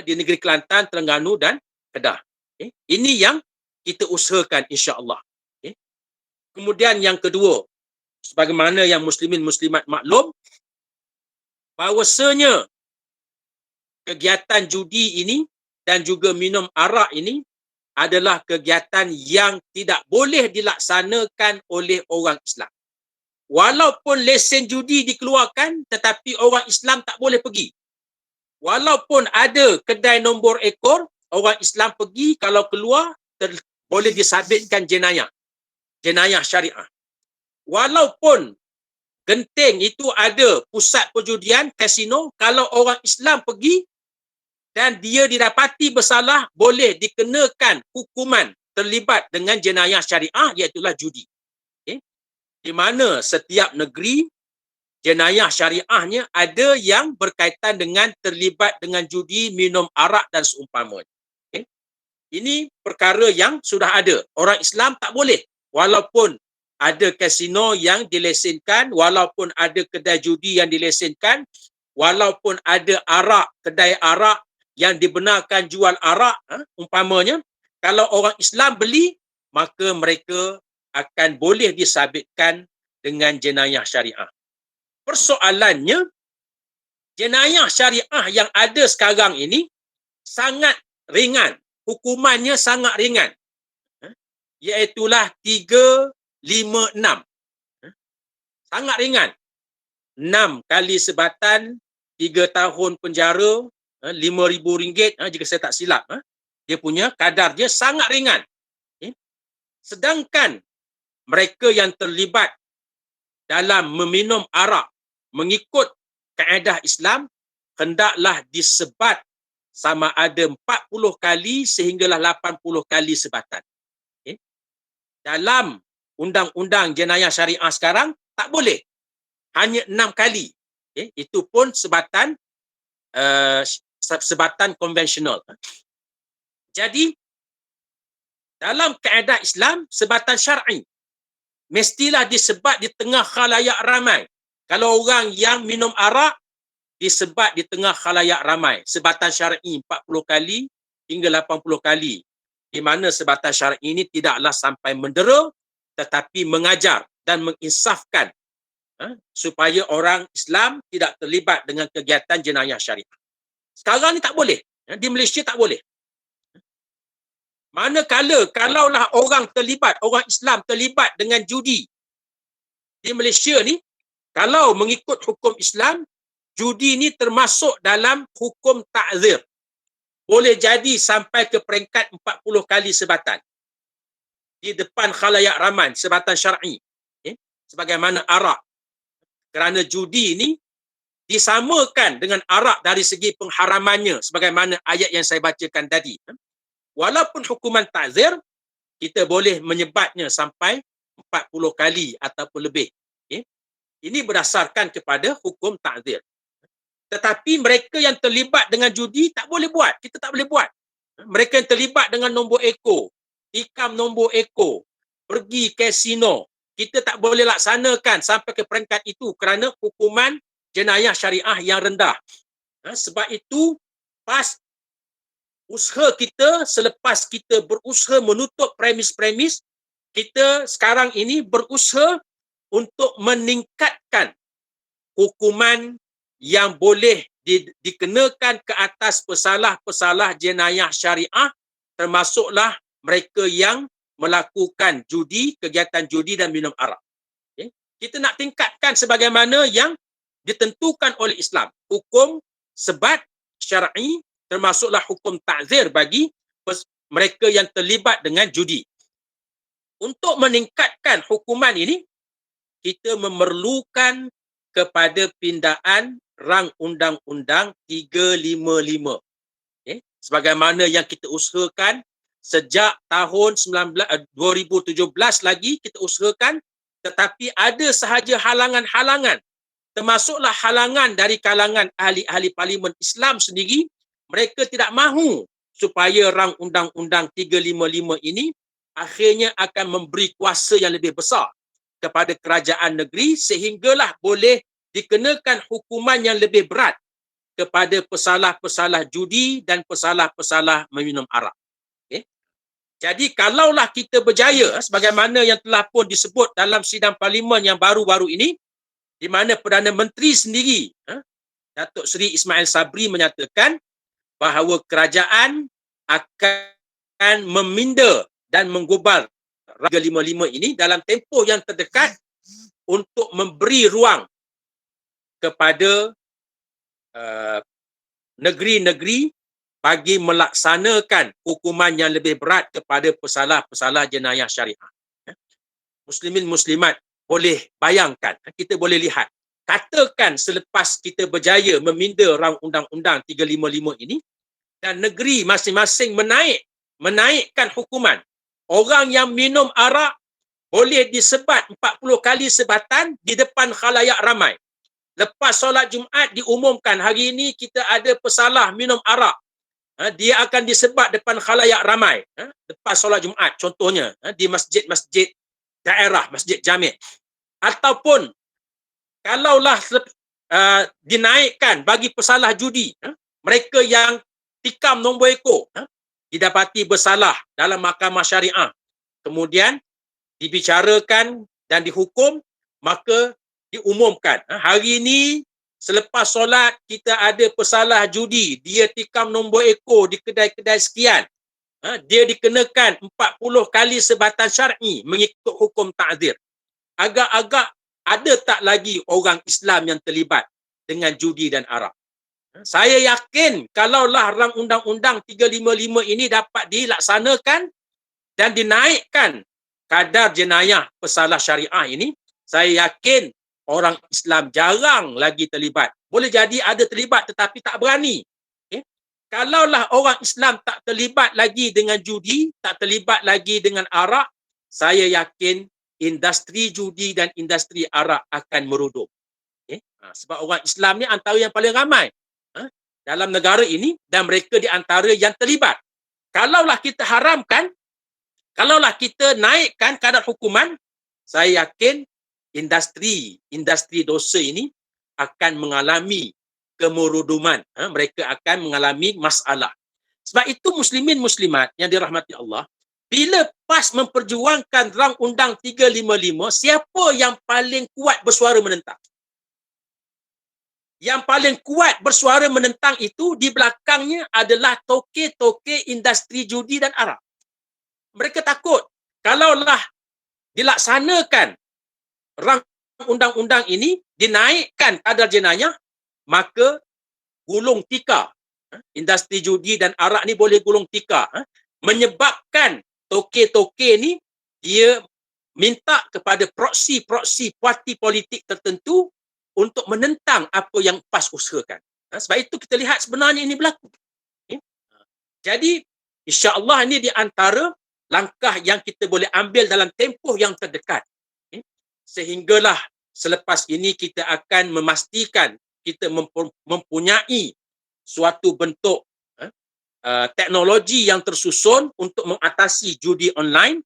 di negeri Kelantan, Terengganu dan Kedah. Ini yang kita usahakan insya-Allah. Kemudian yang kedua, sebagaimana yang muslimin muslimat maklum, bahawasanya kegiatan judi ini dan juga minum arak ini adalah kegiatan yang tidak boleh dilaksanakan oleh orang Islam. Walaupun lesen judi dikeluarkan, tetapi orang Islam tak boleh pergi. Walaupun ada kedai nombor ekor, orang Islam pergi, kalau keluar boleh disabitkan jenayah syariah. Walaupun Genting itu ada pusat perjudian, kasino, kalau orang Islam pergi dan dia didapati bersalah, boleh dikenakan hukuman terlibat dengan jenayah syariah, iaitulah judi. Di mana setiap negeri jenayah syariahnya ada yang berkaitan dengan terlibat dengan judi, minum arak dan seumpamanya. Ini perkara yang sudah ada. Orang Islam tak boleh. Walaupun ada kasino yang dilesenkan, walaupun ada kedai judi yang dilesenkan, walaupun ada arak, kedai arak yang dibenarkan jual arak, umpamanya, kalau orang Islam beli, maka mereka akan boleh disabitkan dengan jenayah syariah. Persoalannya, jenayah syariah yang ada sekarang ini sangat ringan. Hukumannya sangat ringan. Iaitulah 356. Sangat ringan. 6 kali sebatan, 3 tahun penjara, RM5,000, jika saya tak silap. Dia punya kadar dia sangat ringan. Sedangkan mereka yang terlibat dalam meminum arak mengikut kaedah Islam, hendaklah disebat sama ada 40 kali sehinggalah 80 kali sebatan. Dalam undang-undang jenayah syariah sekarang, tak boleh. Hanya 6 kali. Itu pun sebatan konvensional. Jadi, dalam kaedah Islam, sebatan syar'i mestilah disebat di tengah khalayak ramai. Kalau orang yang minum arak, disebat di tengah khalayak ramai. Sebatan syar'i 40 kali hingga 80 kali. Di mana sebatan syar'i ini tidaklah sampai mendera, tetapi mengajar dan menginsafkan supaya orang Islam tidak terlibat dengan kegiatan jenayah syariah. Sekarang ni tak boleh. Di Malaysia tak boleh. Manakala kalaulah orang Islam terlibat dengan judi di Malaysia ni, kalau mengikut hukum Islam, judi ni termasuk dalam hukum ta'zir. Boleh jadi sampai ke peringkat 40 kali sebatan. di depan khalayak ramai sebatan syar'i. Sebagaimana arak. Kerana judi ini disamakan dengan arak dari segi pengharamannya sebagaimana ayat yang saya bacakan tadi. Walaupun hukuman ta'zir, kita boleh menyebatnya sampai 40 kali ataupun lebih. Ini berdasarkan kepada hukum ta'zir. Tetapi mereka yang terlibat dengan judi tak boleh buat. Kita tak boleh buat. Mereka yang terlibat dengan nombor ekor, tikam nombor ekor, pergi kasino, kita tak boleh laksanakan sampai ke peringkat itu kerana hukuman jenayah syariah yang rendah. Sebab itu, pas usaha kita, selepas kita berusaha menutup premis-premis, kita sekarang ini berusaha untuk meningkatkan hukuman yang boleh dikenakan ke atas pesalah-pesalah jenayah syariah, termasuklah mereka yang melakukan judi, kegiatan judi dan minum arak. Kita nak tingkatkan sebagaimana yang ditentukan oleh Islam. Hukum sebat syar'i, termasuklah hukum ta'zir bagi mereka yang terlibat dengan judi. Untuk meningkatkan hukuman ini, kita memerlukan kepada pindaan rang undang-undang 355. Sebagaimana yang kita usahakan sejak tahun 2017 lagi kita usahakan, tetapi ada sahaja halangan-halangan, termasuklah halangan dari kalangan ahli-ahli parlimen Islam sendiri. Mereka tidak mahu supaya rang undang-undang 355 ini akhirnya akan memberi kuasa yang lebih besar kepada kerajaan negeri sehinggalah boleh dikenakan hukuman yang lebih berat kepada pesalah-pesalah judi dan pesalah-pesalah meminum arak. Jadi kalaulah kita berjaya sebagaimana yang telah pun disebut dalam sidang parlimen yang baru-baru ini, di mana Perdana Menteri sendiri, Datuk Seri Ismail Sabri menyatakan bahawa kerajaan akan meminda dan menggubal 355 ini dalam tempoh yang terdekat untuk memberi ruang kepada negeri-negeri bagi melaksanakan hukuman yang lebih berat kepada pesalah-pesalah jenayah syariah. Muslimin muslimat boleh bayangkan, kita boleh lihat, katakan selepas kita berjaya meminda rang undang-undang 355 ini dan negeri masing-masing menaikkan hukuman. Orang yang minum arak boleh disebat 40 kali sebatan di depan khalayak ramai. Lepas solat Jumaat diumumkan hari ini kita ada pesalah minum arak. Dia akan disebat depan khalayak ramai. Lepas solat Jumaat contohnya di masjid-masjid daerah, masjid jami'. Ataupun kalaulah dinaikkan bagi pesalah judi, mereka yang tikam nombor ekor didapati bersalah dalam mahkamah syariah, kemudian dibicarakan dan dihukum, maka diumumkan hari ini selepas solat kita ada pesalah judi, dia tikam nombor ekor di kedai-kedai sekian, dia dikenakan 40 kali sebatan syar'i mengikut hukum ta'zir. Agak-agak ada tak lagi orang Islam yang terlibat dengan judi dan arak? Saya yakin kalaulah rang undang-undang 355 ini dapat dilaksanakan dan dinaikkan kadar jenayah pesalah syariah ini, saya yakin orang Islam jarang lagi terlibat. Boleh jadi ada terlibat tetapi tak berani. Kalaulah orang Islam tak terlibat lagi dengan judi, tak terlibat lagi dengan arak, saya yakin industri judi dan industri arak akan merodoh. Sebab orang Islam ni antara yang paling ramai dalam negara ini dan mereka di antara yang terlibat. Kalaulah kita haramkan, kalaulah kita naikkan kadar hukuman, saya yakin industri dosa ini akan mengalami kemuruduman. Mereka akan mengalami masalah. Sebab itu muslimin muslimat yang dirahmati Allah, bila PAS memperjuangkan rang undang 355, siapa yang paling kuat bersuara menentang? Yang paling kuat bersuara menentang itu di belakangnya adalah toke-toke industri judi dan arak. Mereka takut kalaulah dilaksanakan rang undang-undang ini, dinaikkan kadar jenayah, maka gulung tikar. Industri judi dan arak ni boleh gulung tikar. Menyebabkan toke-toke ni dia minta kepada proksi-proksi parti politik tertentu untuk menentang apa yang PAS usahakan. Sebab itu kita lihat sebenarnya ini berlaku. Jadi, insya-Allah ini di antara langkah yang kita boleh ambil dalam tempoh yang terdekat. Sehinggalah selepas ini kita akan memastikan kita mempunyai suatu bentuk teknologi yang tersusun untuk mengatasi judi online,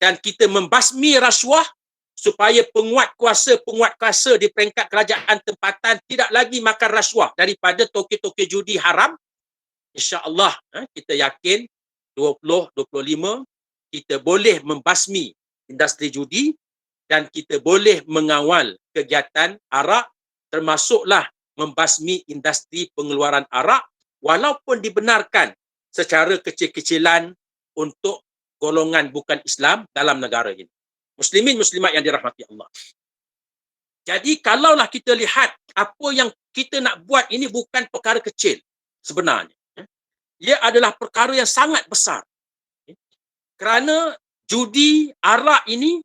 dan kita membasmi rasuah supaya penguat kuasa di peringkat kerajaan tempatan tidak lagi makan rasuah daripada toke-toke judi haram. InsyaAllah kita yakin 2025 kita boleh membasmi industri judi dan kita boleh mengawal kegiatan arak, termasuklah membasmi industri pengeluaran arak, walaupun dibenarkan secara kecil-kecilan untuk golongan bukan Islam dalam negara ini. Muslimin muslimat yang dirahmati Allah. Jadi kalaulah kita lihat apa yang kita nak buat ini bukan perkara kecil sebenarnya. Ia adalah perkara yang sangat besar. Kerana judi arak ini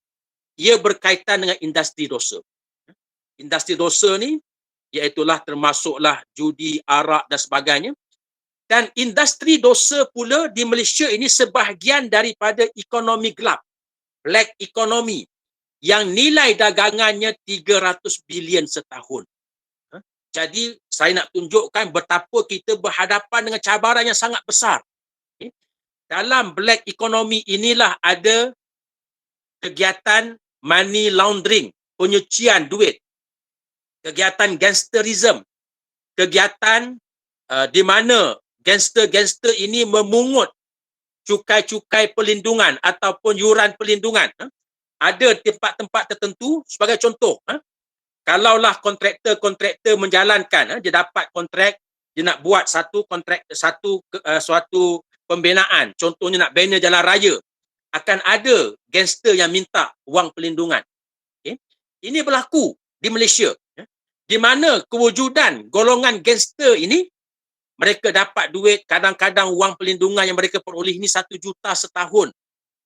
ia berkaitan dengan industri dosa. Industri dosa ni iaitulah termasuklah judi, arak dan sebagainya. Dan industri dosa pula di Malaysia ini sebahagian daripada ekonomi gelap, black economy, yang nilai dagangannya 300 bilion setahun. Jadi saya nak tunjukkan betapa kita berhadapan dengan cabaran yang sangat besar. Dalam black economy inilah ada kegiatan money laundering, penyucian duit, kegiatan gangsterism, kegiatan di mana gangster-gangster ini memungut cukai-cukai perlindungan ataupun yuran perlindungan. Ada tempat-tempat tertentu, sebagai contoh, kalaulah kontraktor menjalankan, dia dapat kontrak, dia nak buat satu kontrak, suatu pembinaan, contohnya nak bina jalan raya, akan ada gangster yang minta wang perlindungan. Ini berlaku di Malaysia, di mana kewujudan golongan gangster ini, mereka dapat duit, kadang-kadang wang perlindungan yang mereka peroleh ini 1 juta setahun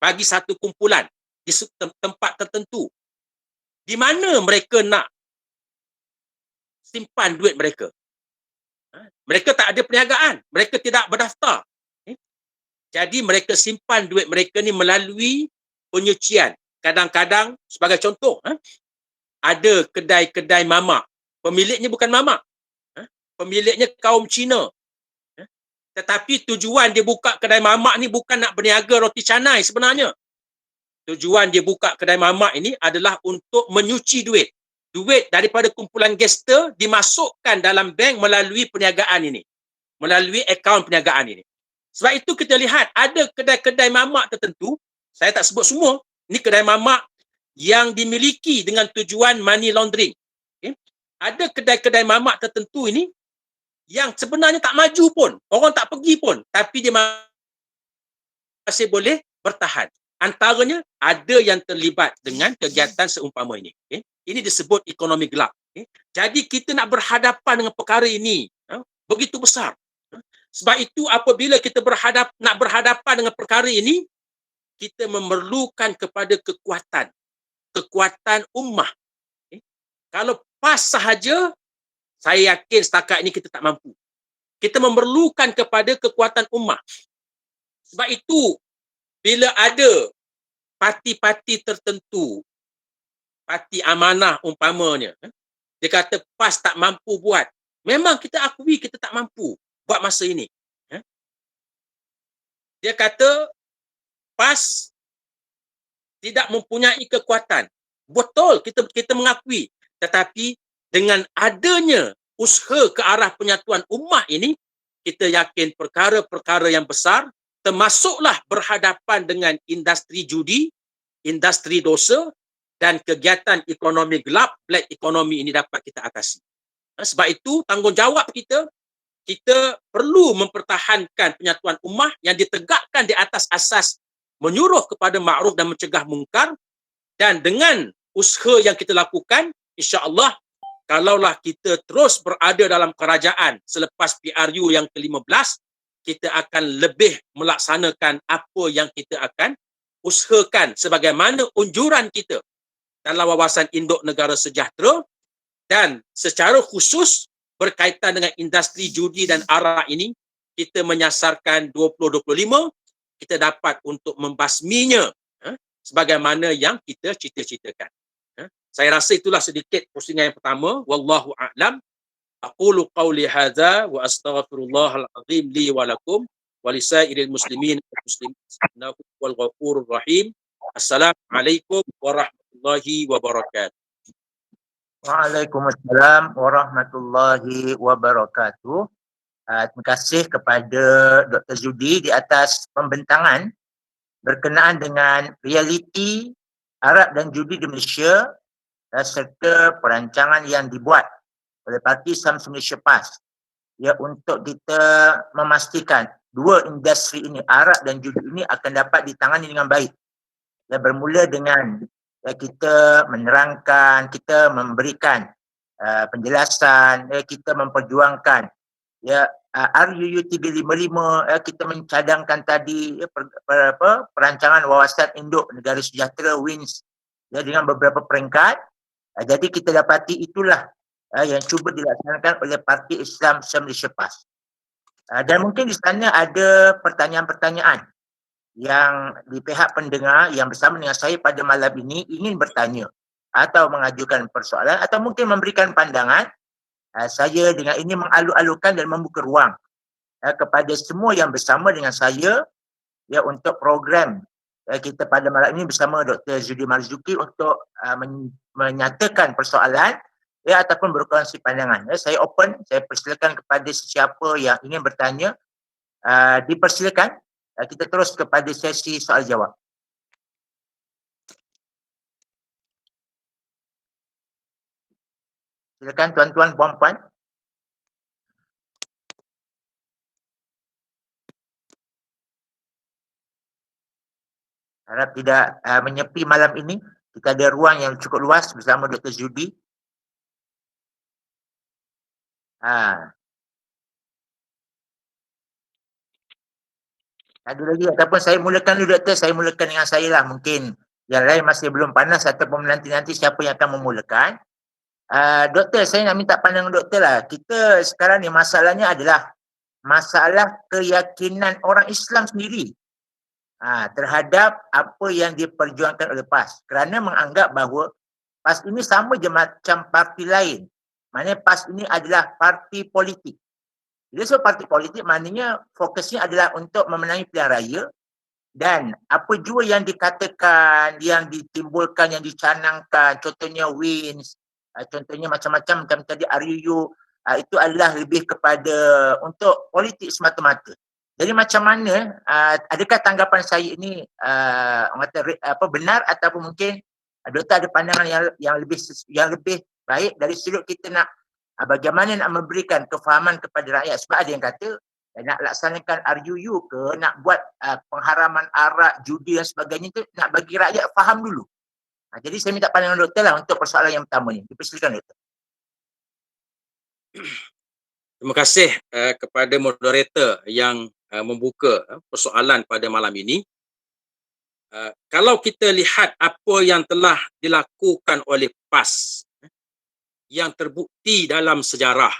bagi satu kumpulan di tempat tertentu. Di mana mereka nak simpan duit mereka? Mereka tak ada perniagaan, mereka tidak berdaftar. Jadi mereka simpan duit mereka ni melalui penyucian. Kadang-kadang, sebagai contoh, ada kedai-kedai mamak. Pemiliknya bukan mamak. Pemiliknya kaum Cina. Tetapi tujuan dia buka kedai mamak ni bukan nak berniaga roti canai sebenarnya. Tujuan dia buka kedai mamak ini adalah untuk menyuci duit. Duit daripada kumpulan gangster dimasukkan dalam bank melalui perniagaan ini. Melalui akaun perniagaan ini. Sebab itu kita lihat ada kedai-kedai mamak tertentu, saya tak sebut semua, ini kedai mamak yang dimiliki dengan tujuan money laundering. Ada kedai-kedai mamak tertentu ini yang sebenarnya tak maju pun, orang tak pergi pun, tapi dia masih boleh bertahan. Antaranya ada yang terlibat dengan kegiatan seumpama ini. Ini disebut ekonomi gelap. Jadi kita nak berhadapan dengan perkara ini begitu besar. Sebab itu apabila kita nak berhadapan dengan perkara ini, kita memerlukan kepada kekuatan ummah. Kalau PAS sahaja, saya yakin setakat ini kita tak mampu. Kita memerlukan kepada kekuatan ummah. Sebab itu, bila ada parti-parti tertentu, parti amanah umpamanya, dia kata PAS tak mampu buat. Memang kita akui kita tak mampu buat masa ini. Dia kata PAS tidak mempunyai kekuatan. Betul, kita mengakui. Tetapi dengan adanya usaha ke arah penyatuan ummah ini, kita yakin perkara-perkara yang besar, termasuklah berhadapan dengan industri judi, industri dosa, dan kegiatan ekonomi gelap, black economy ini dapat kita atasi. Sebab itu, tanggungjawab kita perlu mempertahankan penyatuan ummah yang ditegakkan di atas asas menyuruh kepada ma'ruf dan mencegah mungkar, dan dengan usaha yang kita lakukan, insya-Allah, kalaulah kita terus berada dalam kerajaan selepas PRU yang ke-15, kita akan lebih melaksanakan apa yang kita akan usahakan sebagaimana unjuran kita dalam wawasan induk negara sejahtera, dan secara khusus berkaitan dengan industri judi dan arak ini, kita menyasarkan 2025 kita dapat untuk membasminya sebagaimana yang kita cita-citakan. Saya rasa itulah sedikit pusingan yang pertama. Wallahu a'lam. Aqulu qawli hadza wa astaghfirullahal azim li wa lakum wa lisairil muslimin wal muslimat innahu wal ghafurur rahim. Assalamualaikum warahmatullahi wabarakatuh. Waalaikumsalam warahmatullahi wabarakatuh. Terima kasih kepada Dr. Zudi di atas pembentangan berkenaan dengan realiti arak dan judi di Malaysia serta perancangan yang dibuat oleh Parti Islam Malaysia PAS ya, untuk kita memastikan dua industri ini, arak dan judi ini, akan dapat ditangani dengan baik. Ya, bermula dengan kita menerangkan, kita memberikan penjelasan, kita memperjuangkan RUU 355, kita mencadangkan tadi perancangan wawasan induk negara sejahtera WINS dengan beberapa peringkat. Jadi kita dapati itulah yang cuba dilaksanakan oleh Parti Islam Malaysia PAS. Dan mungkin di sana ada pertanyaan-pertanyaan yang di pihak pendengar yang bersama dengan saya pada malam ini ingin bertanya atau mengajukan persoalan atau mungkin memberikan pandangan. Saya dengan ini mengalu-alukan dan membuka ruang kepada semua yang bersama dengan saya ya, untuk program kita pada malam ini bersama Dr. Zudi Marzuki untuk menyatakan persoalan ya, ataupun berkongsi pandangan. Saya open, saya persilakan kepada sesiapa yang ingin bertanya, dipersilakan. Kita terus kepada sesi soal jawab. Silakan tuan-tuan, puan-puan. Harap tidak menyepi malam ini. Kita ada ruang yang cukup luas bersama Dr. Zudi. Ada lagi ataupun saya mulakan dulu, Doktor. Saya mulakan dengan saya lah. Mungkin yang lain masih belum panas ataupun nanti siapa yang akan memulakan. Doktor, saya nak minta pandangan Doktor lah. Kita sekarang ni masalahnya adalah masalah keyakinan orang Islam sendiri terhadap apa yang diperjuangkan oleh PAS. Kerana menganggap bahawa PAS ini sama je macam parti lain. Maknanya PAS ini adalah parti politik. Bila sebut parti politik, maknanya fokusnya adalah untuk memenangi pilihan raya, dan apa jua yang dikatakan, yang ditimbulkan, yang dicanangkan, contohnya WINS, contohnya macam-macam tadi RUU, itu adalah lebih kepada untuk politik semata-mata. Jadi macam mana, adakah tanggapan saya ini benar, ataupun mungkin Doktor ada pandangan yang lebih baik dari sudut kita nak bagaimana nak memberikan kefahaman kepada rakyat. Sebab ada yang kata nak laksanakan RUU ke, nak buat pengharaman arak, judi dan sebagainya tu, nak bagi rakyat faham dulu. Jadi saya minta pandangan Doktor lah untuk persoalan yang pertama ni. Dipersilakan Doktor. Terima kasih kepada moderator yang membuka persoalan pada malam ini. Kalau kita lihat apa yang telah dilakukan oleh PAS yang terbukti dalam sejarah,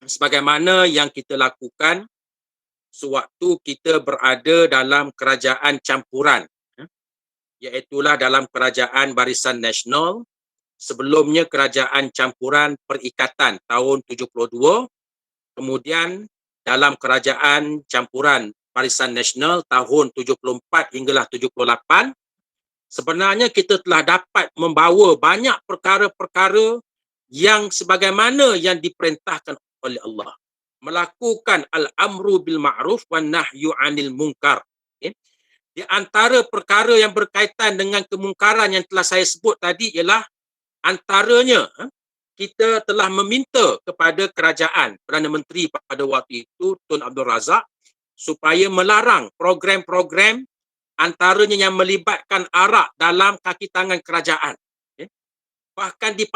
sebagaimana yang kita lakukan sewaktu kita berada dalam kerajaan campuran, iaitulah dalam kerajaan Barisan Nasional, sebelumnya kerajaan campuran perikatan tahun 72, kemudian dalam kerajaan campuran Barisan Nasional tahun 74 hinggalah 78, sebenarnya kita telah dapat membawa banyak perkara-perkara yang sebagaimana yang diperintahkan oleh Allah, melakukan al-amru bil ma'ruf wan nahyu 'anil munkar. Di antara perkara yang berkaitan dengan kemungkaran yang telah saya sebut tadi ialah antaranya kita telah meminta kepada kerajaan, Perdana Menteri pada waktu itu Tun Abdul Razak, supaya melarang program-program antaranya yang melibatkan arak dalam kaki tangan kerajaan. Bahkan di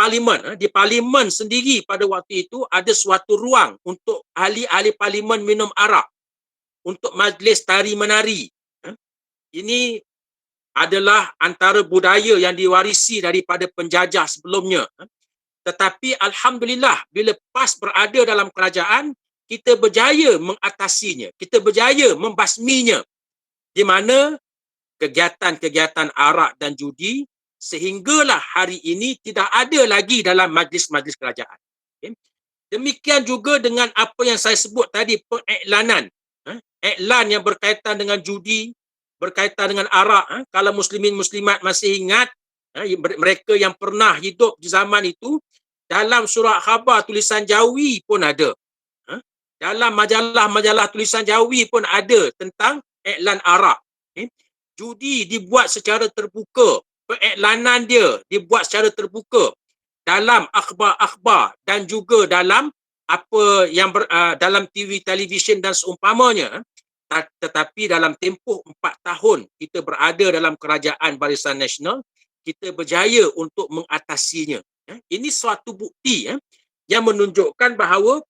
parlimen sendiri pada waktu itu ada suatu ruang untuk ahli-ahli parlimen minum arak, untuk majlis tari menari. Ini adalah antara budaya yang diwarisi daripada penjajah sebelumnya. Tetapi alhamdulillah bila PAS berada dalam kerajaan, kita berjaya mengatasinya, kita berjaya membasminya, di mana kegiatan-kegiatan arak dan judi sehinggalah hari ini tidak ada lagi dalam majlis-majlis kerajaan. Okay. Demikian juga dengan apa yang saya sebut tadi, pengiklanan. Iklan yang berkaitan dengan judi, berkaitan dengan arak. Kalau muslimin muslimat masih ingat, mereka yang pernah hidup di zaman itu, dalam surat khabar tulisan Jawi pun ada. Dalam majalah-majalah tulisan Jawi pun ada tentang iklan arak. Judi dibuat secara terbuka, pengiklanan dia dibuat secara terbuka dalam akhbar-akhbar dan juga dalam apa yang dalam TV, televisyen dan seumpamanya. Tetapi dalam tempoh 4 tahun kita berada dalam kerajaan Barisan Nasional, kita berjaya untuk mengatasinya. Ini suatu bukti yang menunjukkan bahawa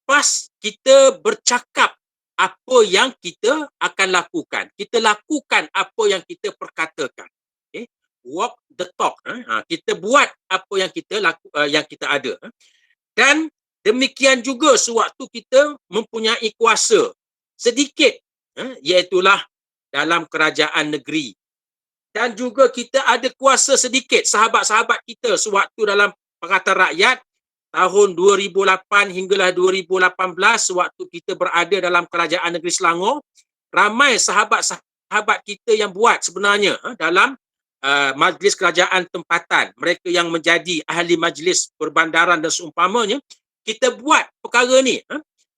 PAS kita bercakap apa yang kita akan lakukan. Kita lakukan apa yang kita perkatakan. Okay? Walk the talk. Kita buat apa yang kita ada. Dan demikian juga sewaktu kita mempunyai kuasa sedikit, iaitulah dalam kerajaan negeri. Dan juga kita ada kuasa sedikit, sahabat-sahabat kita sewaktu dalam Pakatan Rakyat tahun 2008 hinggalah 2018, sewaktu kita berada dalam kerajaan negeri Selangor, ramai sahabat-sahabat kita yang buat sebenarnya dalam majlis kerajaan tempatan, mereka yang menjadi ahli majlis perbandaran dan seumpamanya, kita buat perkara ni.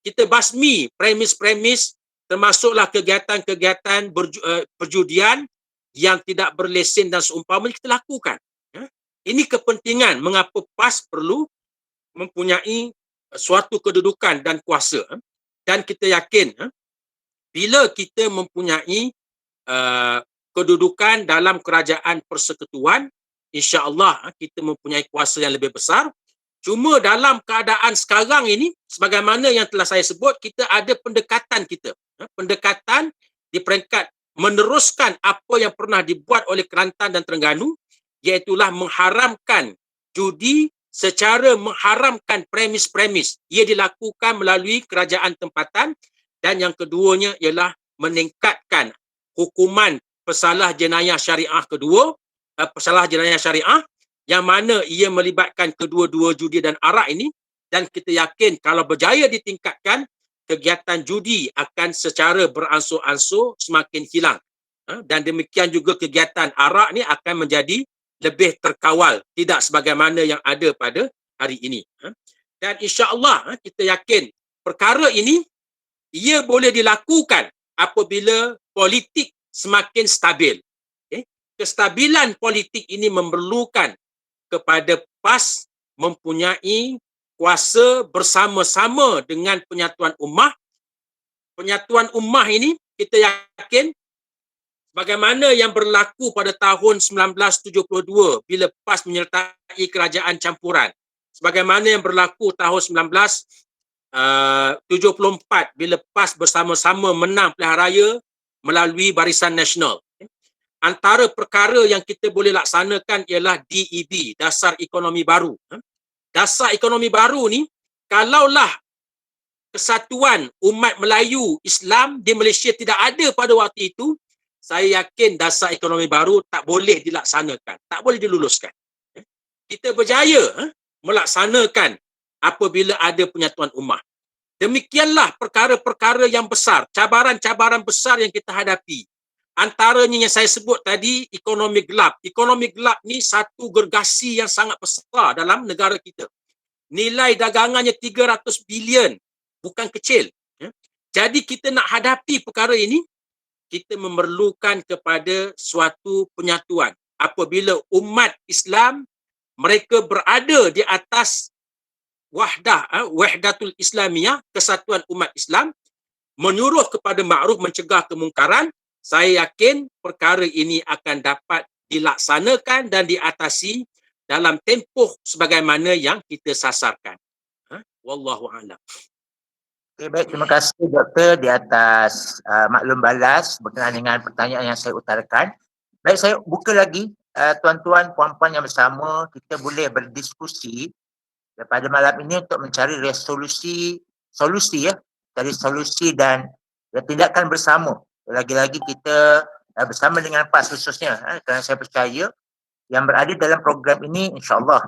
Kita basmi premis-premis, termasuklah kegiatan-kegiatan perjudian yang tidak berlesen dan seumpamanya, kita lakukan. Ini kepentingan mengapa PAS perlu mempunyai suatu kedudukan dan kuasa. Dan kita yakin bila kita mempunyai kedudukan dalam kerajaan persekutuan, insya-Allah kita mempunyai kuasa yang lebih besar. Cuma dalam keadaan sekarang ini, sebagaimana yang telah saya sebut, kita ada pendekatan kita. Pendekatan di peringkat meneruskan apa yang pernah dibuat oleh Kelantan dan Terengganu, iaitulah mengharamkan judi secara mengharamkan premis-premis. Ia dilakukan melalui kerajaan tempatan, dan yang keduanya ialah meningkatkan hukuman pesalah jenayah syariah kedua, pesalah jenayah syariah yang mana ia melibatkan kedua-dua judi dan arak ini, dan kita yakin kalau berjaya ditingkatkan, kegiatan judi akan secara beransur-ansur semakin hilang. Dan demikian juga kegiatan arak ni akan menjadi lebih terkawal, tidak sebagaimana yang ada pada hari ini. Dan insya-Allah kita yakin perkara ini ia boleh dilakukan apabila politik semakin stabil. Kestabilan politik ini memerlukan kepada PAS mempunyai kuasa bersama-sama dengan penyatuan ummah. Penyatuan ummah ini kita yakin bagaimana yang berlaku pada tahun 1972 bila PAS menyertai kerajaan campuran. Sebagaimana yang berlaku tahun 1974 bila PAS bersama-sama menang pilihan raya melalui Barisan Nasional. Antara perkara yang kita boleh laksanakan ialah DEB, Dasar Ekonomi Baru. Dasar Ekonomi Baru ni, kalaulah kesatuan umat Melayu Islam di Malaysia tidak ada pada waktu itu, saya yakin Dasar Ekonomi Baru tak boleh dilaksanakan, tak boleh diluluskan. Kita berjaya melaksanakan apabila ada penyatuan ummah. Demikianlah perkara-perkara yang besar, cabaran-cabaran besar yang kita hadapi. Antaranya yang saya sebut tadi, ekonomi gelap. Ekonomi gelap ni satu gergasi yang sangat besar dalam negara kita. Nilai dagangannya 300 bilion, bukan kecil. Jadi kita nak hadapi perkara ini, kita memerlukan kepada suatu penyatuan. Apabila umat Islam, mereka berada di atas wahdatul Islamiyah, kesatuan umat Islam, menyuruh kepada ma'ruf, mencegah kemungkaran, saya yakin perkara ini akan dapat dilaksanakan dan diatasi dalam tempoh sebagaimana yang kita sasarkan. Wallahu a'lam. Okay, baik, terima kasih doktor di atas maklum balas berkenaan dengan pertanyaan yang saya utarakan. Baik, saya buka lagi tuan-tuan, puan-puan yang bersama, kita boleh berdiskusi pada malam ini untuk mencari solusi ya, cari solusi dan tindakan bersama. Lagi-lagi kita bersama dengan PAS khususnya, kerana saya percaya yang berada dalam program ini insya-Allah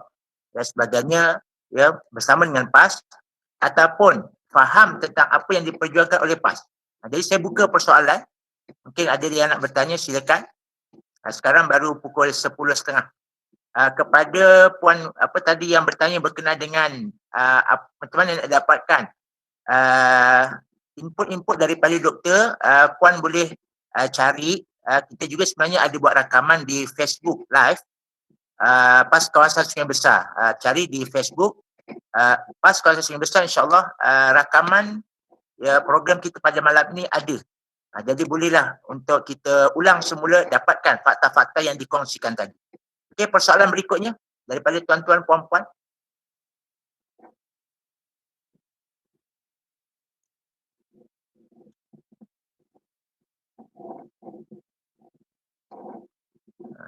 dan sebagainya ya bersama dengan PAS ataupun faham tentang apa yang diperjuangkan oleh PAS. Jadi saya buka persoalan. Mungkin ada yang nak bertanya, silakan. Sekarang baru pukul 10.30. Kepada puan apa tadi yang bertanya berkenaan dengan macam mana nak dapatkan input-input daripada doktor, puan boleh cari. Kita juga sebenarnya ada buat rakaman di Facebook Live PAS Kawasan Sungai Besar. Cari di Facebook PAS Kawasan Sungai Besar, insyaAllah rakaman program kita pada malam ini ada. Jadi bolehlah untuk kita ulang semula, dapatkan fakta-fakta yang dikongsikan tadi. Okey, persoalan berikutnya daripada tuan-tuan, puan-puan.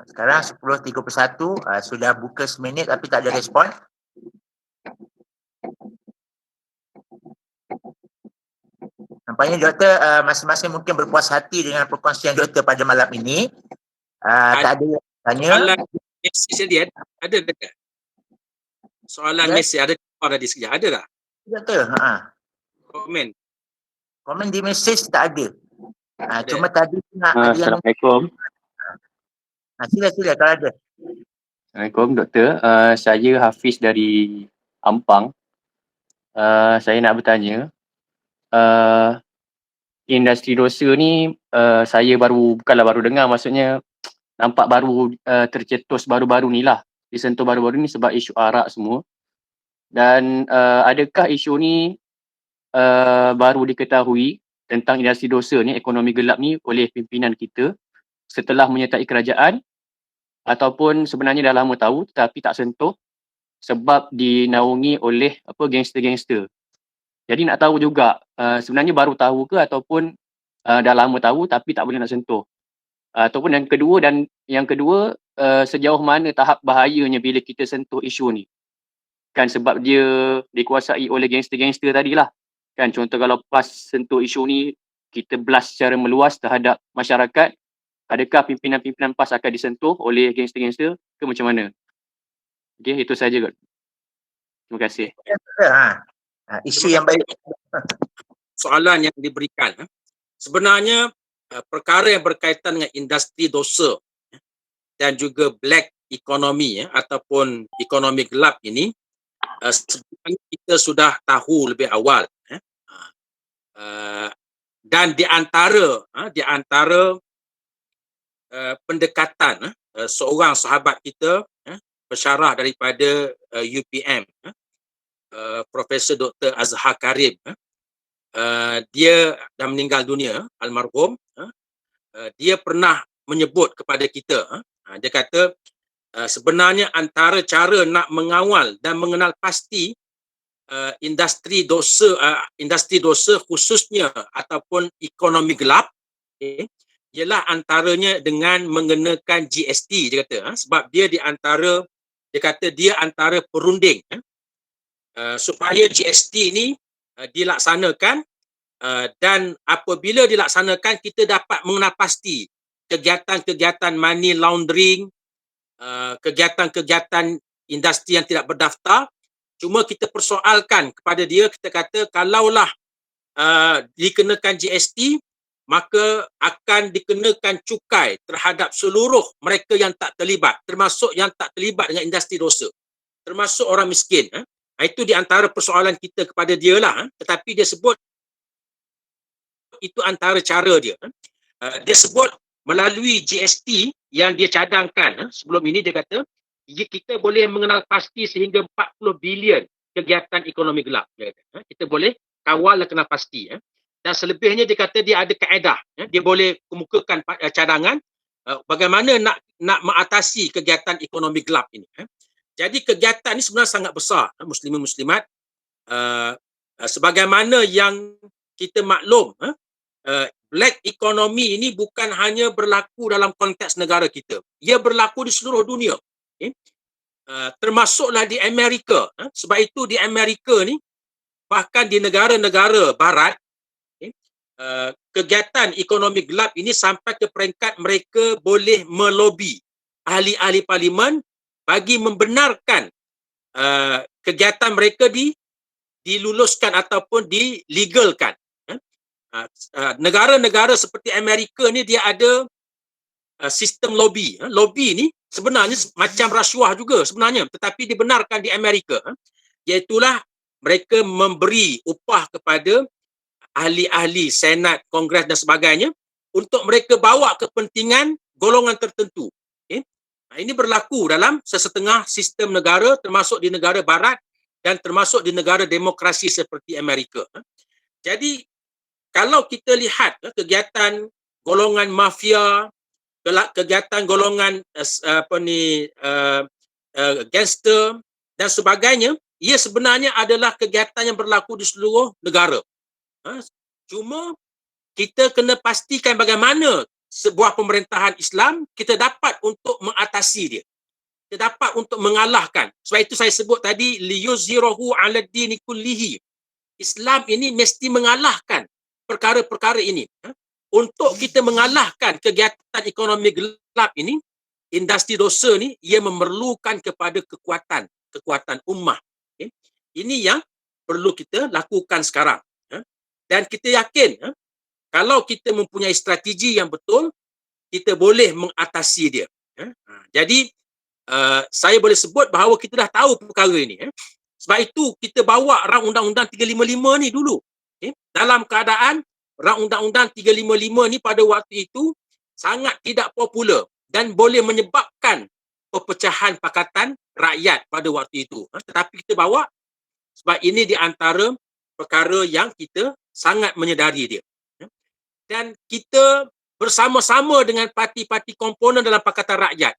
Sekarang 10.31, sudah buka seminit tapi tak ada respon. Nampaknya doktor masing-masing mungkin berpuas hati dengan perkongsian doktor pada malam ini. Tak ada yang tanya. Soalan mesej tadi ada dekat? Soalan mesej ada tadi sekejap, ada tak? Doktor, komen di mesej tak ada. Cuma tadi nak ada yang... Assalamualaikum. Sila kalau ada. Assalamualaikum doktor. Saya Hafiz dari Ampang. Saya nak bertanya, industri dosa ni saya bukanlah baru dengar, maksudnya nampak baru tercetus baru-baru ni lah, disentuh baru-baru ni sebab isu arak semua. Dan adakah isu ni baru diketahui tentang industri dosa ni, ekonomi gelap ni oleh pimpinan kita setelah menyertai kerajaan, ataupun sebenarnya dah lama tahu tetapi tak sentuh sebab dinaungi oleh gangster-gangster. Jadi nak tahu juga sebenarnya baru tahu ke ataupun dah lama tahu tapi tak boleh nak sentuh. Ataupun yang kedua sejauh mana tahap bahayanya bila kita sentuh isu ni. Kan sebab dia dikuasai oleh gangster-gangster tadilah. Kan contoh kalau PAS sentuh isu ni, kita blast secara meluas terhadap masyarakat, adakah pimpinan-pimpinan PAS akan disentuh oleh gangster-gangster ke macam mana? Okay, itu saja kot. Terima kasih. Isu yang baik. Soalan yang diberikan. Sebenarnya perkara yang berkaitan dengan industri dosa dan juga black economy ataupun ekonomi gelap ini sebenarnya kita sudah tahu lebih awal. Dan di antara pendekatan seorang sahabat kita, pensyarah daripada UPM, Profesor Dr. Azhar Karim, dia dah meninggal dunia, almarhum. Dia pernah menyebut kepada kita, dia kata sebenarnya antara cara nak mengawal dan mengenal pasti industri dosa khususnya ataupun ekonomi gelap, ialah antaranya dengan mengenakan GST, dia kata, sebab dia dia antara perunding supaya GST ni dilaksanakan, dan apabila dilaksanakan kita dapat mengenal pasti kegiatan-kegiatan money laundering, kegiatan-kegiatan industri yang tidak berdaftar. Cuma kita persoalkan kepada dia, kita kata kalaulah dikenakan GST, maka akan dikenakan cukai terhadap seluruh mereka yang tak terlibat, termasuk yang tak terlibat dengan industri dosa, termasuk orang miskin. Itu di antara persoalan kita kepada dia lah. Tetapi dia sebut itu antara cara dia. Dia sebut melalui GST yang dia cadangkan sebelum ini, dia kata kita boleh mengenal pasti sehingga 40 bilion kegiatan ekonomi gelap. Kita boleh kawal dan kenal pasti. Dan selebihnya dia kata dia ada kaedah. Dia boleh kemukakan cadangan bagaimana nak mengatasi kegiatan ekonomi gelap ini. Jadi kegiatan ini sebenarnya sangat besar. Muslimin muslimat, Sebagaimana yang kita maklum, black economy ini bukan hanya berlaku dalam konteks negara kita. Ia berlaku di seluruh dunia. Okay? Termasuklah di Amerika. Sebab itu di Amerika ni, bahkan di negara-negara barat, kegiatan ekonomi gelap ini sampai ke peringkat mereka boleh melobi ahli-ahli parlimen bagi membenarkan kegiatan mereka diluluskan ataupun dilegalkan. Negara-negara seperti Amerika ni dia ada sistem lobby. Lobby ni sebenarnya macam rasuah juga sebenarnya, tetapi dibenarkan di Amerika. Iaitulah mereka memberi upah kepada ahli-ahli senat, kongres dan sebagainya untuk mereka bawa kepentingan golongan tertentu. Okay? Ini berlaku dalam sesetengah sistem negara, termasuk di negara barat dan termasuk di negara demokrasi seperti Amerika. Jadi kalau kita lihat kegiatan golongan mafia, kegiatan golongan gangster dan sebagainya, ia sebenarnya adalah kegiatan yang berlaku di seluruh negara. Cuma kita kena pastikan bagaimana sebuah pemerintahan Islam kita dapat untuk mengatasi dia. Kita dapat untuk mengalahkan. Sebab itu saya sebut tadi liyuzhirahu 'ala dini kullihi. Islam ini mesti mengalahkan perkara-perkara ini. Untuk kita mengalahkan kegiatan ekonomi gelap ini, industri dosa ni, ia memerlukan kepada kekuatan ummah. Okay? Ini yang perlu kita lakukan sekarang. Dan kita yakin, kalau kita mempunyai strategi yang betul, kita boleh mengatasi dia. Jadi, saya boleh sebut bahawa kita dah tahu perkara ini. Sebab itu, kita bawa rang undang-undang 355 ni dulu. Dalam keadaan rang undang-undang 355 ni pada waktu itu sangat tidak popular dan boleh menyebabkan perpecahan pakatan rakyat pada waktu itu. Tetapi kita bawa sebab ini di antara perkara yang kita sangat menyedari dia. Dan kita bersama-sama dengan parti-parti komponen dalam Pakatan Rakyat.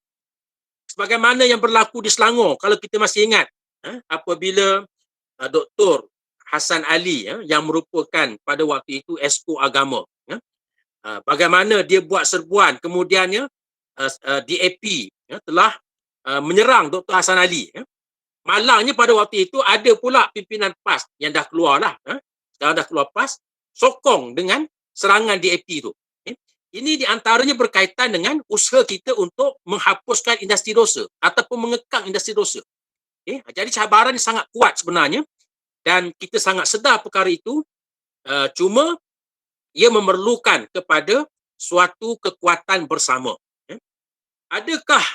Sebagaimana yang berlaku di Selangor, kalau kita masih ingat, apabila Dr. Hassan Ali yang merupakan pada waktu itu Esko Agama, bagaimana dia buat serbuan, kemudiannya DAP telah menyerang Dr. Hassan Ali. Malangnya pada waktu itu ada pula pimpinan PAS yang dah keluar lah. Sekarang dah keluar PAS, sokong dengan serangan DAP itu. Ini di antaranya berkaitan dengan usaha kita untuk menghapuskan industri dosa ataupun mengekang industri dosa. Jadi cabaran sangat kuat sebenarnya dan kita sangat sedar perkara itu. Cuma ia memerlukan kepada suatu kekuatan bersama. Adakah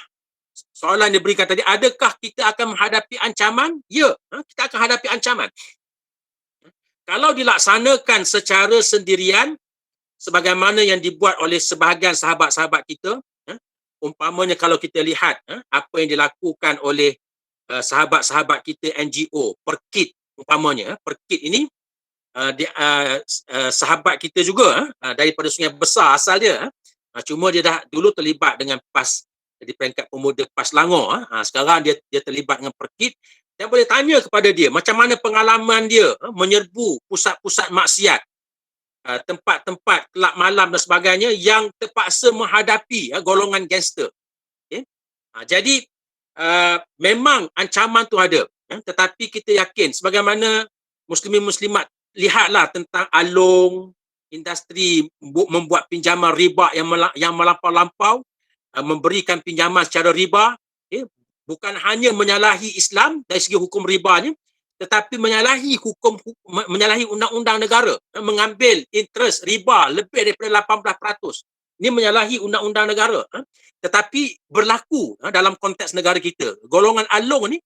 soalan diberikan tadi, adakah kita akan menghadapi ancaman? Ya, kita akan hadapi ancaman. Kalau dilaksanakan secara sendirian, sebagaimana yang dibuat oleh sebahagian sahabat-sahabat kita, umpamanya kalau kita lihat apa yang dilakukan oleh sahabat-sahabat kita NGO, Perkit umpamanya, Perkit ini sahabat kita juga daripada Sungai Besar asal dia, cuma dia dah dulu terlibat dengan PAS di peringkat pemuda PAS Selangor. Sekarang dia terlibat dengan Perkit. Dan boleh tanya kepada dia macam mana pengalaman dia menyerbu pusat-pusat maksiat, tempat-tempat kelab malam dan sebagainya yang terpaksa menghadapi golongan gangster. Jadi memang ancaman tu ada, tetapi kita yakin sebagaimana muslimin muslimat lihatlah tentang Along, industri membuat pinjaman riba yang melampau-lampau, memberikan pinjaman secara riba, bukan hanya menyalahi Islam dari segi hukum ribanya, tetapi menyalahi menyalahi undang-undang negara, mengambil interest riba lebih daripada 18%. Ini menyalahi undang-undang negara. Tetapi berlaku dalam konteks negara kita. Golongan Along ni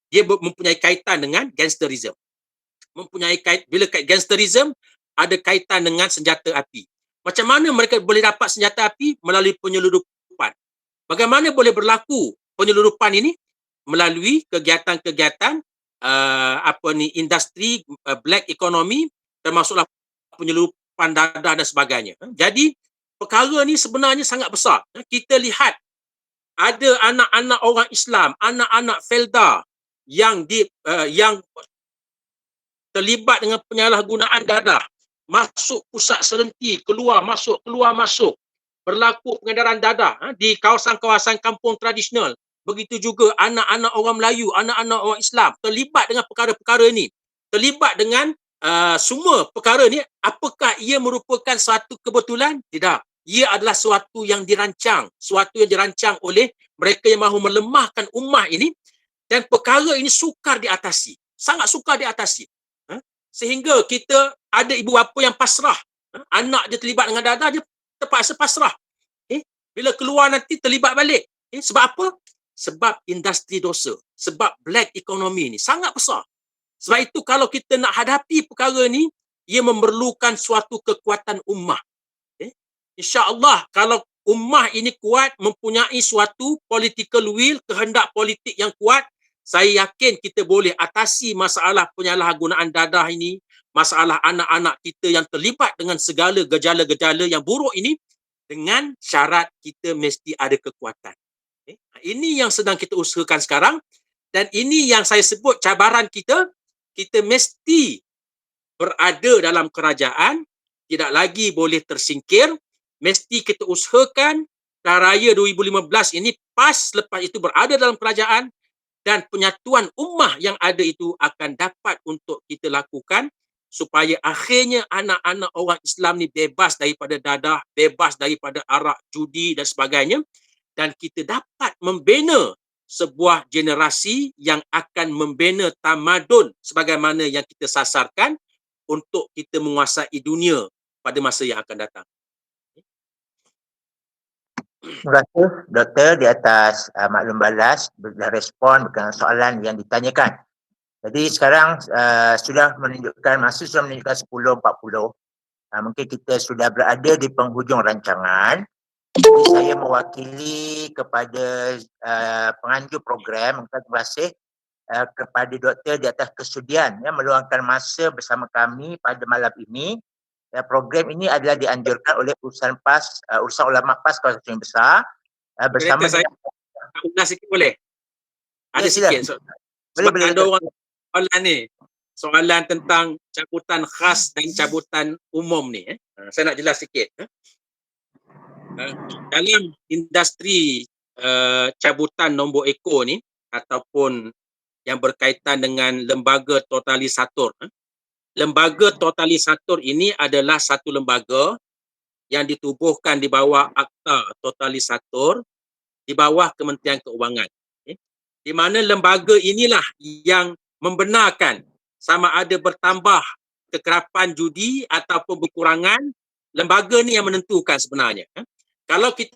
dia mempunyai kaitan dengan gangsterism. Bila gangsterism ada kaitan dengan senjata api. Macam mana mereka boleh dapat senjata api? Melalui penyeludupan. Bagaimana boleh berlaku penyeludupan ini? Melalui kegiatan-kegiatan industri black economy, termasuklah penyeludupan dadah dan sebagainya. Jadi perkara ni sebenarnya sangat besar. Kita lihat ada anak-anak orang Islam, anak-anak Felda yang terlibat dengan penyalahgunaan dadah, masuk pusat serenti, keluar masuk, berlaku pengedaran dadah di kawasan-kawasan kampung tradisional. Begitu juga anak-anak orang Melayu, anak-anak orang Islam terlibat dengan perkara-perkara ini. Terlibat dengan semua perkara ni. Apakah ia merupakan suatu kebetulan? Tidak. Ia adalah suatu yang dirancang oleh mereka yang mahu melemahkan ummah ini, dan perkara ini sukar diatasi, sangat sukar diatasi. Sehingga kita ada ibu bapa yang pasrah. Anak dia terlibat dengan dadah, dia terpaksa pasrah. Bila keluar nanti terlibat balik. Sebab apa? Sebab industri dosa. Sebab black economy ni sangat besar. Sebab itu kalau kita nak hadapi perkara ni, ia memerlukan suatu kekuatan ummah. InsyaAllah kalau ummah ini kuat, mempunyai suatu political will, kehendak politik yang kuat, saya yakin kita boleh atasi masalah penyalahgunaan dadah ini, masalah anak-anak kita yang terlibat dengan segala gejala-gejala yang buruk ini, dengan syarat kita mesti ada kekuatan. Ini yang sedang kita usahakan sekarang, dan ini yang saya sebut cabaran kita. Kita mesti berada dalam kerajaan, tidak lagi boleh tersingkir. Mesti kita usahakan Raya 2015 ini pas lepas itu berada dalam kerajaan, dan penyatuan ummah yang ada itu akan dapat untuk kita lakukan supaya akhirnya anak-anak orang Islam ni bebas daripada dadah, bebas daripada arak, judi dan sebagainya, dan kita dapat membina sebuah generasi yang akan membina tamadun sebagaimana yang kita sasarkan untuk kita menguasai dunia pada masa yang akan datang. Terima kasih Doktor di atas maklum balas dan respon berkenaan soalan yang ditanyakan. Jadi sekarang sudah menunjukkan 10.40. Mungkin kita sudah berada di penghujung rancangan. Jadi saya mewakili kepada penganjur program, terima kasih kepada Doktor di atas kesudian meluangkan masa bersama kami pada malam ini. Program ini adalah dianjurkan oleh urusan ulama PAS Kawasan Besar bersama saya ulas sikit boleh? Ada sikit. Sebab Boleh. ada orang soalan ni. Soalan tentang cabutan khas dan cabutan umum ni. Saya nak jelas sikit. Dalam industri cabutan nombor ekor ni, ataupun yang berkaitan dengan lembaga totalisator. Lembaga totalisator ini adalah satu lembaga yang ditubuhkan di bawah Akta Totalisator di bawah Kementerian Keuangan. Di mana lembaga inilah yang membenarkan sama ada bertambah kekerapan judi ataupun berkurangan. Lembaga ni yang menentukan sebenarnya. Kalau kita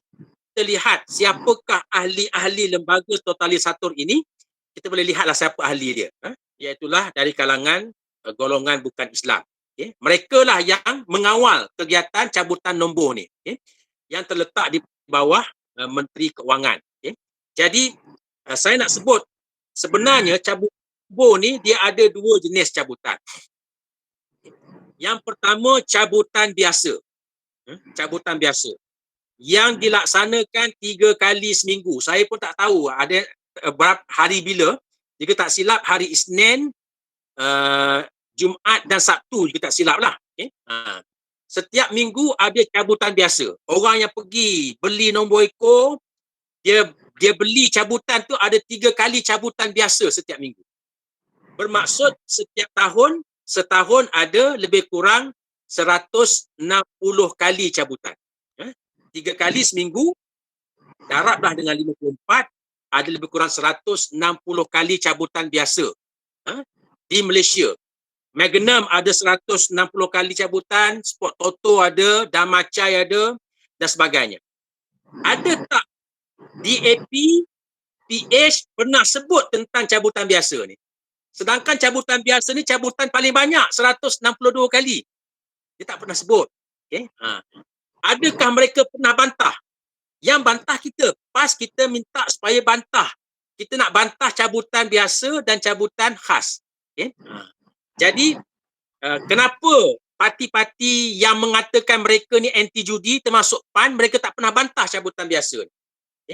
lihat siapakah ahli-ahli lembaga totalisator ini, kita boleh lihatlah siapa ahli dia. Iaitulah dari kalangan golongan bukan Islam. Mereka lah yang mengawal kegiatan cabutan nombor ni, yang terletak di bawah Menteri Keuangan. Jadi saya nak sebut sebenarnya cabutan nombor ni dia ada dua jenis cabutan. Yang pertama cabutan biasa. Cabutan biasa yang dilaksanakan 3 kali seminggu. Saya pun tak tahu ada berapa hari bila. Jika tak silap hari Isnin, Jumaat dan Sabtu, jika tak silap lah. Setiap minggu ada cabutan biasa. Orang yang pergi beli nombor ekor, dia beli cabutan tu ada 3 kali cabutan biasa setiap minggu. Bermaksud setiap tahun, setahun ada lebih kurang 160 kali cabutan. 3 kali seminggu, darablah dengan 54, ada lebih kurang 160 kali cabutan biasa di Malaysia. Magnum ada 160 kali cabutan, Sport Toto ada, Damacai ada dan sebagainya. Ada tak DAP, PH pernah sebut tentang cabutan biasa ni? Sedangkan cabutan biasa ni cabutan paling banyak, 162 kali. Dia tak pernah sebut. Adakah mereka pernah bantah? Yang bantah kita, PAS kita minta supaya bantah. Kita nak bantah cabutan biasa dan cabutan khas. Jadi, kenapa parti-parti yang mengatakan mereka ni anti judi termasuk PAN, mereka tak pernah bantah cabutan biasa.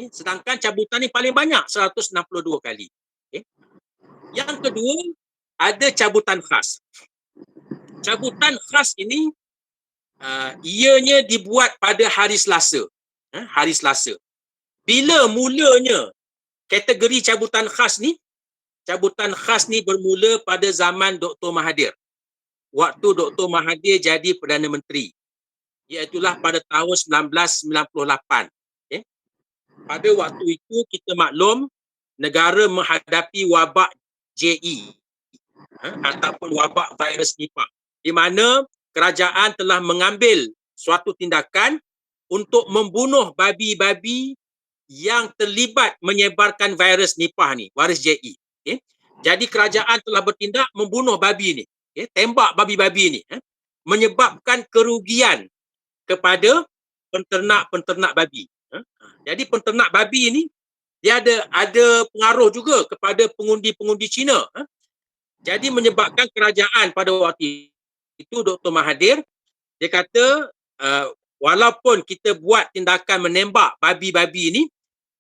Sedangkan cabutan ni paling banyak, 162 kali. Yang kedua, ada cabutan khas. cabutan khas ini ianya dibuat pada hari Selasa. Hari Selasa. Bila mulanya kategori cabutan khas ni? Cabutan khas ni bermula pada zaman Dr. Mahathir. Waktu Dr. Mahathir jadi Perdana Menteri. Iaitulah pada tahun 1998. Okay. Pada waktu itu kita maklum negara menghadapi wabak JE ataupun wabak virus Nipah, di mana kerajaan telah mengambil suatu tindakan untuk membunuh babi-babi yang terlibat menyebarkan virus Nipah ni, virus JE. Okay. Jadi kerajaan telah bertindak membunuh babi ni, okay, tembak babi-babi ni, menyebabkan kerugian kepada penternak-penternak babi. Jadi penternak babi ini dia ada pengaruh juga kepada pengundi-pengundi Cina. Jadi menyebabkan kerajaan pada waktu itu Dr. Mahathir dia kata walaupun kita buat tindakan menembak babi-babi ini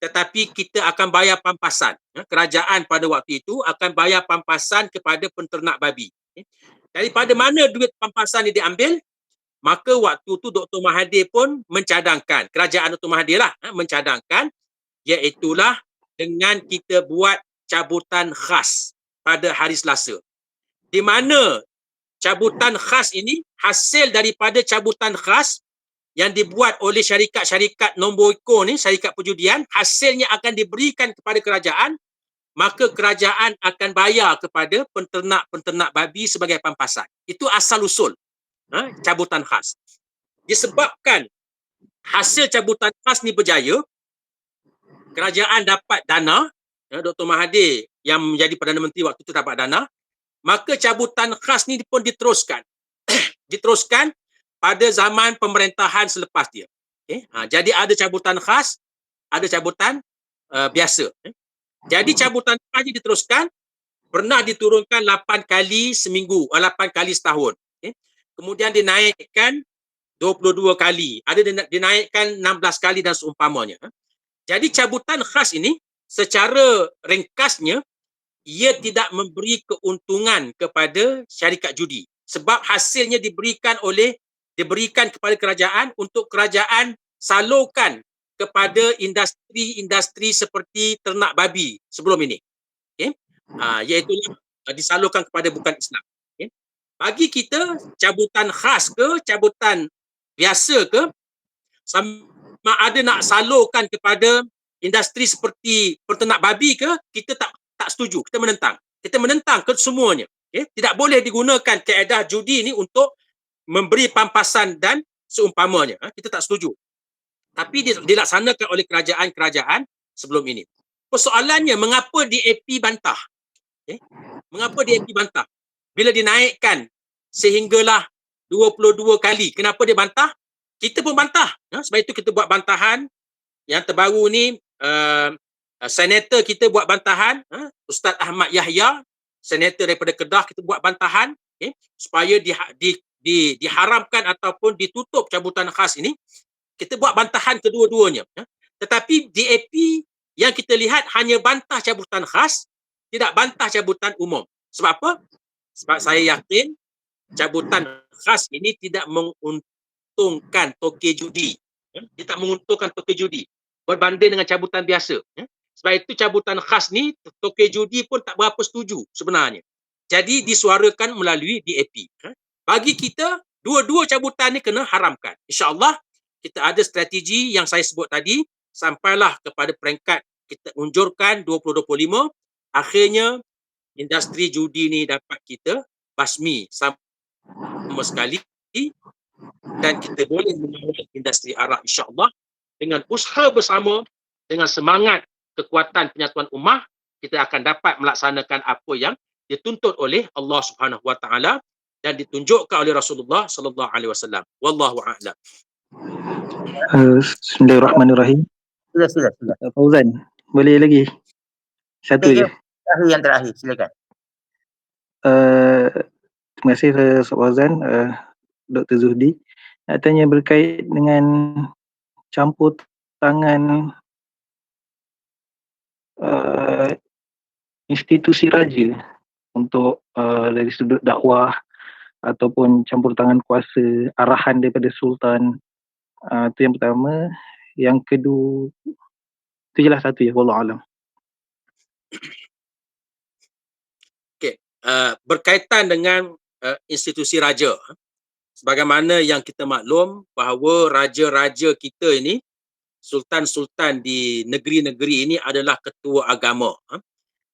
tetapi kita akan bayar pampasan. Kerajaan pada waktu itu akan bayar pampasan kepada penternak babi. Daripada mana duit pampasan ini diambil? Maka waktu tu Dr. Mahathir pun mencadangkan, kerajaan Dr. Mahathir lah mencadangkan, iaitulah dengan kita buat cabutan khas pada hari Selasa. Di mana cabutan khas ini hasil daripada cabutan khas yang dibuat oleh syarikat-syarikat nombor ekor ni, syarikat perjudian, hasilnya akan diberikan kepada kerajaan, maka kerajaan akan bayar kepada penternak-penternak babi sebagai pampasan. Itu asal usul cabutan khas. Disebabkan hasil cabutan khas ni berjaya, kerajaan dapat dana, Dr. Mahathir yang menjadi Perdana Menteri waktu itu dapat dana, maka cabutan khas ni pun diteruskan. Diteruskan pada zaman pemerintahan selepas dia. Okay? Jadi ada cabutan khas, ada cabutan biasa. Jadi cabutan khas ni diteruskan, pernah diturunkan 8 kali seminggu, 8 kali setahun. Okay? Kemudian dinaikkan 22 kali, ada dinaikkan 16 kali dan seumpamanya. Jadi cabutan khas ini secara ringkasnya ia tidak memberi keuntungan kepada syarikat judi sebab hasilnya diberikan kepada kerajaan untuk kerajaan salurkan kepada industri-industri seperti ternak babi sebelum ini. Okay? Iaitu disalurkan kepada bukan Islam. Okay? Bagi kita cabutan khas ke cabutan biasa ke, sama ada nak salurkan kepada industri seperti peternak babi ke, kita tak setuju, kita menentang. Kita menentang kesemuanya. Okay? Tidak boleh digunakan kaedah judi ini untuk memberi pampasan dan seumpamanya. Kita tak setuju. Tapi dilaksanakan oleh kerajaan-kerajaan sebelum ini. Persoalannya, mengapa DAP bantah? Okay? Mengapa DAP bantah? Bila dinaikkan sehinggalah 22 kali, kenapa dia bantah? Kita pun bantah. Sebab itu kita buat bantahan. Yang terbaru ni, senator kita buat bantahan, Ustaz Ahmad Yahya, senator daripada Kedah, kita buat bantahan, okay, supaya diharamkan ataupun ditutup cabutan khas ini. Kita buat bantahan kedua-duanya. Tetapi DAP yang kita lihat hanya bantah cabutan khas, tidak bantah cabutan umum. Sebab apa? Sebab saya yakin cabutan khas ini tidak menguntungkan tokey judi. Dia tak menguntungkan tokey judi berbanding dengan cabutan biasa. Sebab itu cabutan khas ni tokey judi pun tak berapa setuju sebenarnya. Jadi disuarakan melalui DAP. Bagi kita, dua-dua cabutan ni kena haramkan. InsyaAllah kita ada strategi yang saya sebut tadi, sampailah kepada peringkat kita unjurkan 2025, akhirnya industri judi ni dapat kita basmi sama sekali dan kita boleh mengawal industri arak insya-Allah dengan usaha bersama, dengan semangat kekuatan penyatuan ummah, kita akan dapat melaksanakan apa yang dituntut oleh Allah Subhanahu Wa Taala dan ditunjukkan oleh Rasulullah sallallahu alaihi wasallam. Wallahu a'lam. Bismillahirrahmanirrahim. Sila. Fauzan, boleh lagi? Satu je. Yang terakhir, silakan. Terima kasih Ustaz Fauzan, Dr. Zuhdi. Nak tanya berkait dengan campur tangan institusi raja untuk dari sudut dakwah ataupun campur tangan kuasa arahan daripada Sultan. Itu yang pertama. Yang kedua, itu jelas satu ya, wallahu alam. Okey, berkaitan dengan institusi raja. Sebagaimana yang kita maklum bahawa raja-raja kita ini, sultan-sultan di negeri-negeri ini adalah ketua agama.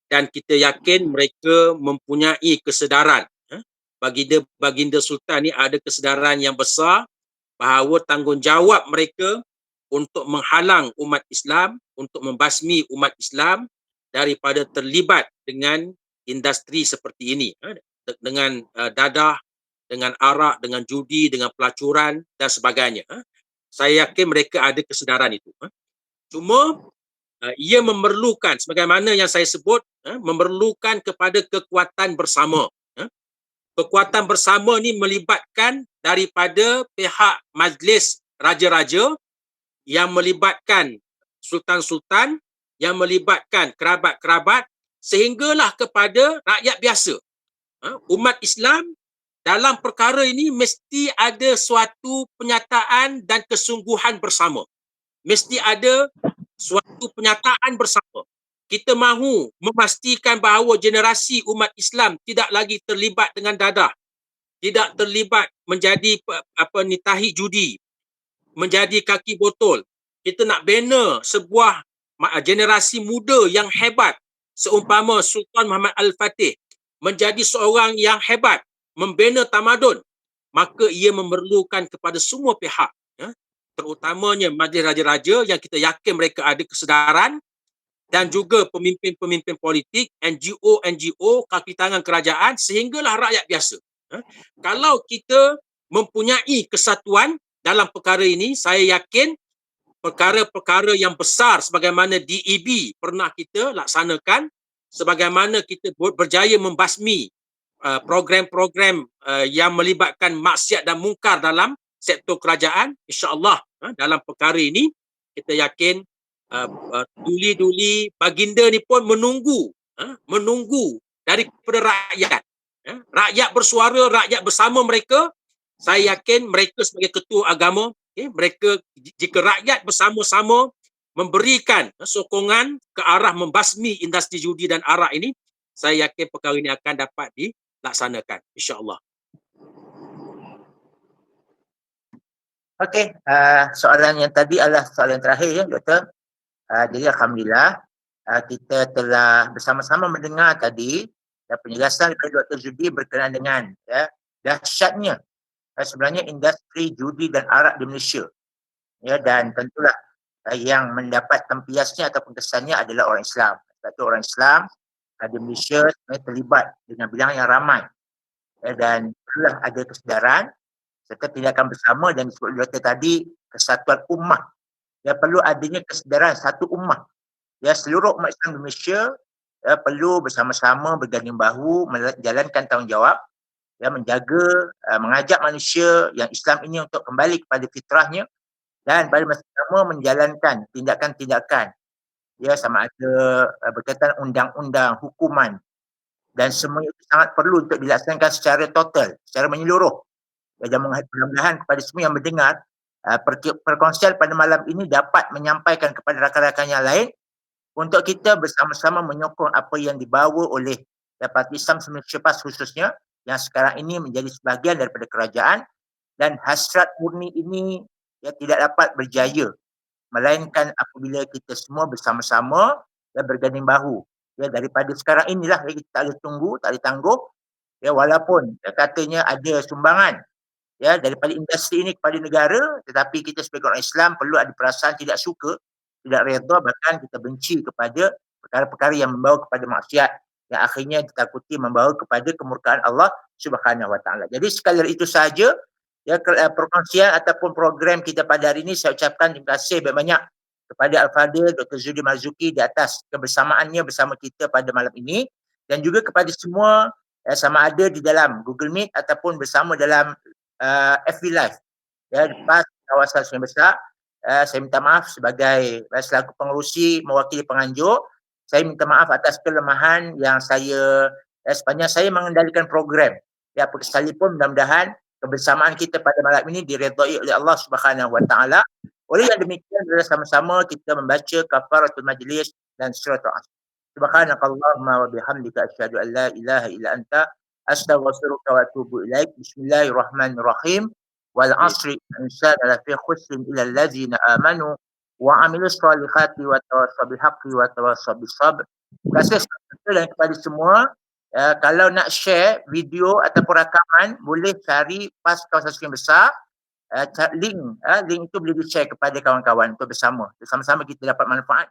Dan kita yakin mereka mempunyai kesedaran. Baginda sultan ni ada kesedaran yang besar bahawa tanggungjawab mereka untuk menghalang umat Islam, untuk membasmi umat Islam daripada terlibat dengan industri seperti ini, dengan dadah, dengan arak, dengan judi, dengan pelacuran dan sebagainya. Saya yakin mereka ada kesedaran itu. Cuma ia memerlukan, sebagaimana yang saya sebut, memerlukan kepada kekuatan bersama. Kekuatan bersama ni melibatkan daripada pihak majlis raja-raja, yang melibatkan sultan-sultan, yang melibatkan kerabat-kerabat, sehinggalah kepada rakyat biasa. Umat Islam dalam perkara ini mesti ada suatu penyataan dan kesungguhan bersama. Mesti ada suatu penyataan bersama. Kita mahu memastikan bahawa generasi umat Islam tidak lagi terlibat dengan dadah, tidak terlibat menjadi tahi judi, menjadi kaki botol. Kita nak bina sebuah generasi muda yang hebat, seumpama Sultan Muhammad Al-Fatih menjadi seorang yang hebat, membina tamadun, maka ia memerlukan kepada semua pihak, terutamanya majlis raja-raja yang kita yakin mereka ada kesedaran, dan juga pemimpin-pemimpin politik, NGO, kaki tangan kerajaan, sehinggalah rakyat biasa. Kalau kita mempunyai kesatuan dalam perkara ini, saya yakin perkara-perkara yang besar sebagaimana DEB pernah kita laksanakan, sebagaimana kita berjaya membasmi program-program yang melibatkan maksiat dan mungkar dalam sektor kerajaan, insya-Allah dalam perkara ini kita yakin duli-duli baginda ni pun menunggu daripada rakyat. Rakyat bersuara, rakyat bersama mereka. Saya yakin mereka sebagai ketua agama, mereka, jika rakyat bersama-sama memberikan sokongan ke arah membasmi industri judi dan arak ini, saya yakin perkara ini akan dapat dilaksanakan, insya-Allah. Okey, soalan yang tadi adalah soalan terakhir ya, Doktor. Jadi alhamdulillah kita telah bersama-sama mendengar tadi penjelasan daripada Dr. Zudi berkenaan dengan dahsyatnya sebenarnya industri judi dan arak di Malaysia. Ya, dan tentulah yang mendapat tempiasnya ataupun kesannya adalah orang Islam. Sebab itu orang Islam di Malaysia sebenarnya terlibat dengan bilangan yang ramai. Dan perlulah ada kesedaran serta tindakan bersama, dan disebut Doktor tadi kesatuan ummah. Ya, perlu adanya kesedaran satu ummah. Ya, seluruh umat Islam di Malaysia perlu bersama-sama berganding bahu menjalankan tanggungjawab, ya, menjaga, mengajak manusia yang Islam ini untuk kembali kepada fitrahnya, dan pada masa sama menjalankan tindakan-tindakan, ya, sama ada berkaitan undang-undang, hukuman, dan semuanya itu sangat perlu untuk dilaksanakan secara total, secara menyeluruh. Dan mudah-mudahan kepada semua yang mendengar, perkongsian pada malam ini dapat menyampaikan kepada rakan-rakan yang lain untuk kita bersama-sama menyokong apa yang dibawa oleh Parti Islam Malaysia PAS khususnya, yang sekarang ini menjadi sebahagian daripada kerajaan, dan hasrat murni ini tidak dapat berjaya melainkan apabila kita semua bersama-sama berganding bahu. Ya, daripada sekarang inilah kita tak boleh tunggu, tak boleh tangguh. Ya, walaupun katanya ada sumbangan daripada industri ini kepada negara, tetapi kita sebagai orang Islam perlu ada perasaan tidak suka, tidak redha, bahkan kita benci kepada perkara-perkara yang membawa kepada maksiat, yang akhirnya ditakuti membawa kepada kemurkaan Allah Subhanahu Wa Taala. Jadi sekadar itu sahaja perkongsian ataupun program kita pada hari ini. Saya ucapkan terima kasih banyak kepada Al-Fadhil Dr. Zudi Marzuki di atas kebersamaannya bersama kita pada malam ini, dan juga kepada semua sama ada di dalam Google Meet ataupun bersama dalam FB Live PAS kawasan Sungai Besar. Saya minta maaf sebagai selaku pengerusi mewakili penganjur. Saya minta maaf atas kelemahan yang saya sepanjang saya mengendalikan program Ya, apa sekalipun mudah-mudahan kebersamaan kita pada malam ini diredai oleh Allah Subhanahu Wa Taala. Oleh yang demikian, bila sama-sama kita membaca kafaratul majlis dan suratul Asr. Subhanakallahumma wa bihamdika asyhadu an la ilaha illa anta astaghfiruka wa atubu ilaik. Bismillahirrahmanirrahim. Wal asri insana lafi khusrin illa allazina amanu wa amilus solihati wa tawassaw bil haqqi wa tawassaw bis sabr. Terima kasih dan kepada semua. Kalau nak share video ataupun rakaman, boleh cari pas kawasan skrin besar. Link itu boleh di-share kepada kawan-kawan untuk bersama. Sama-sama kita dapat manfaat.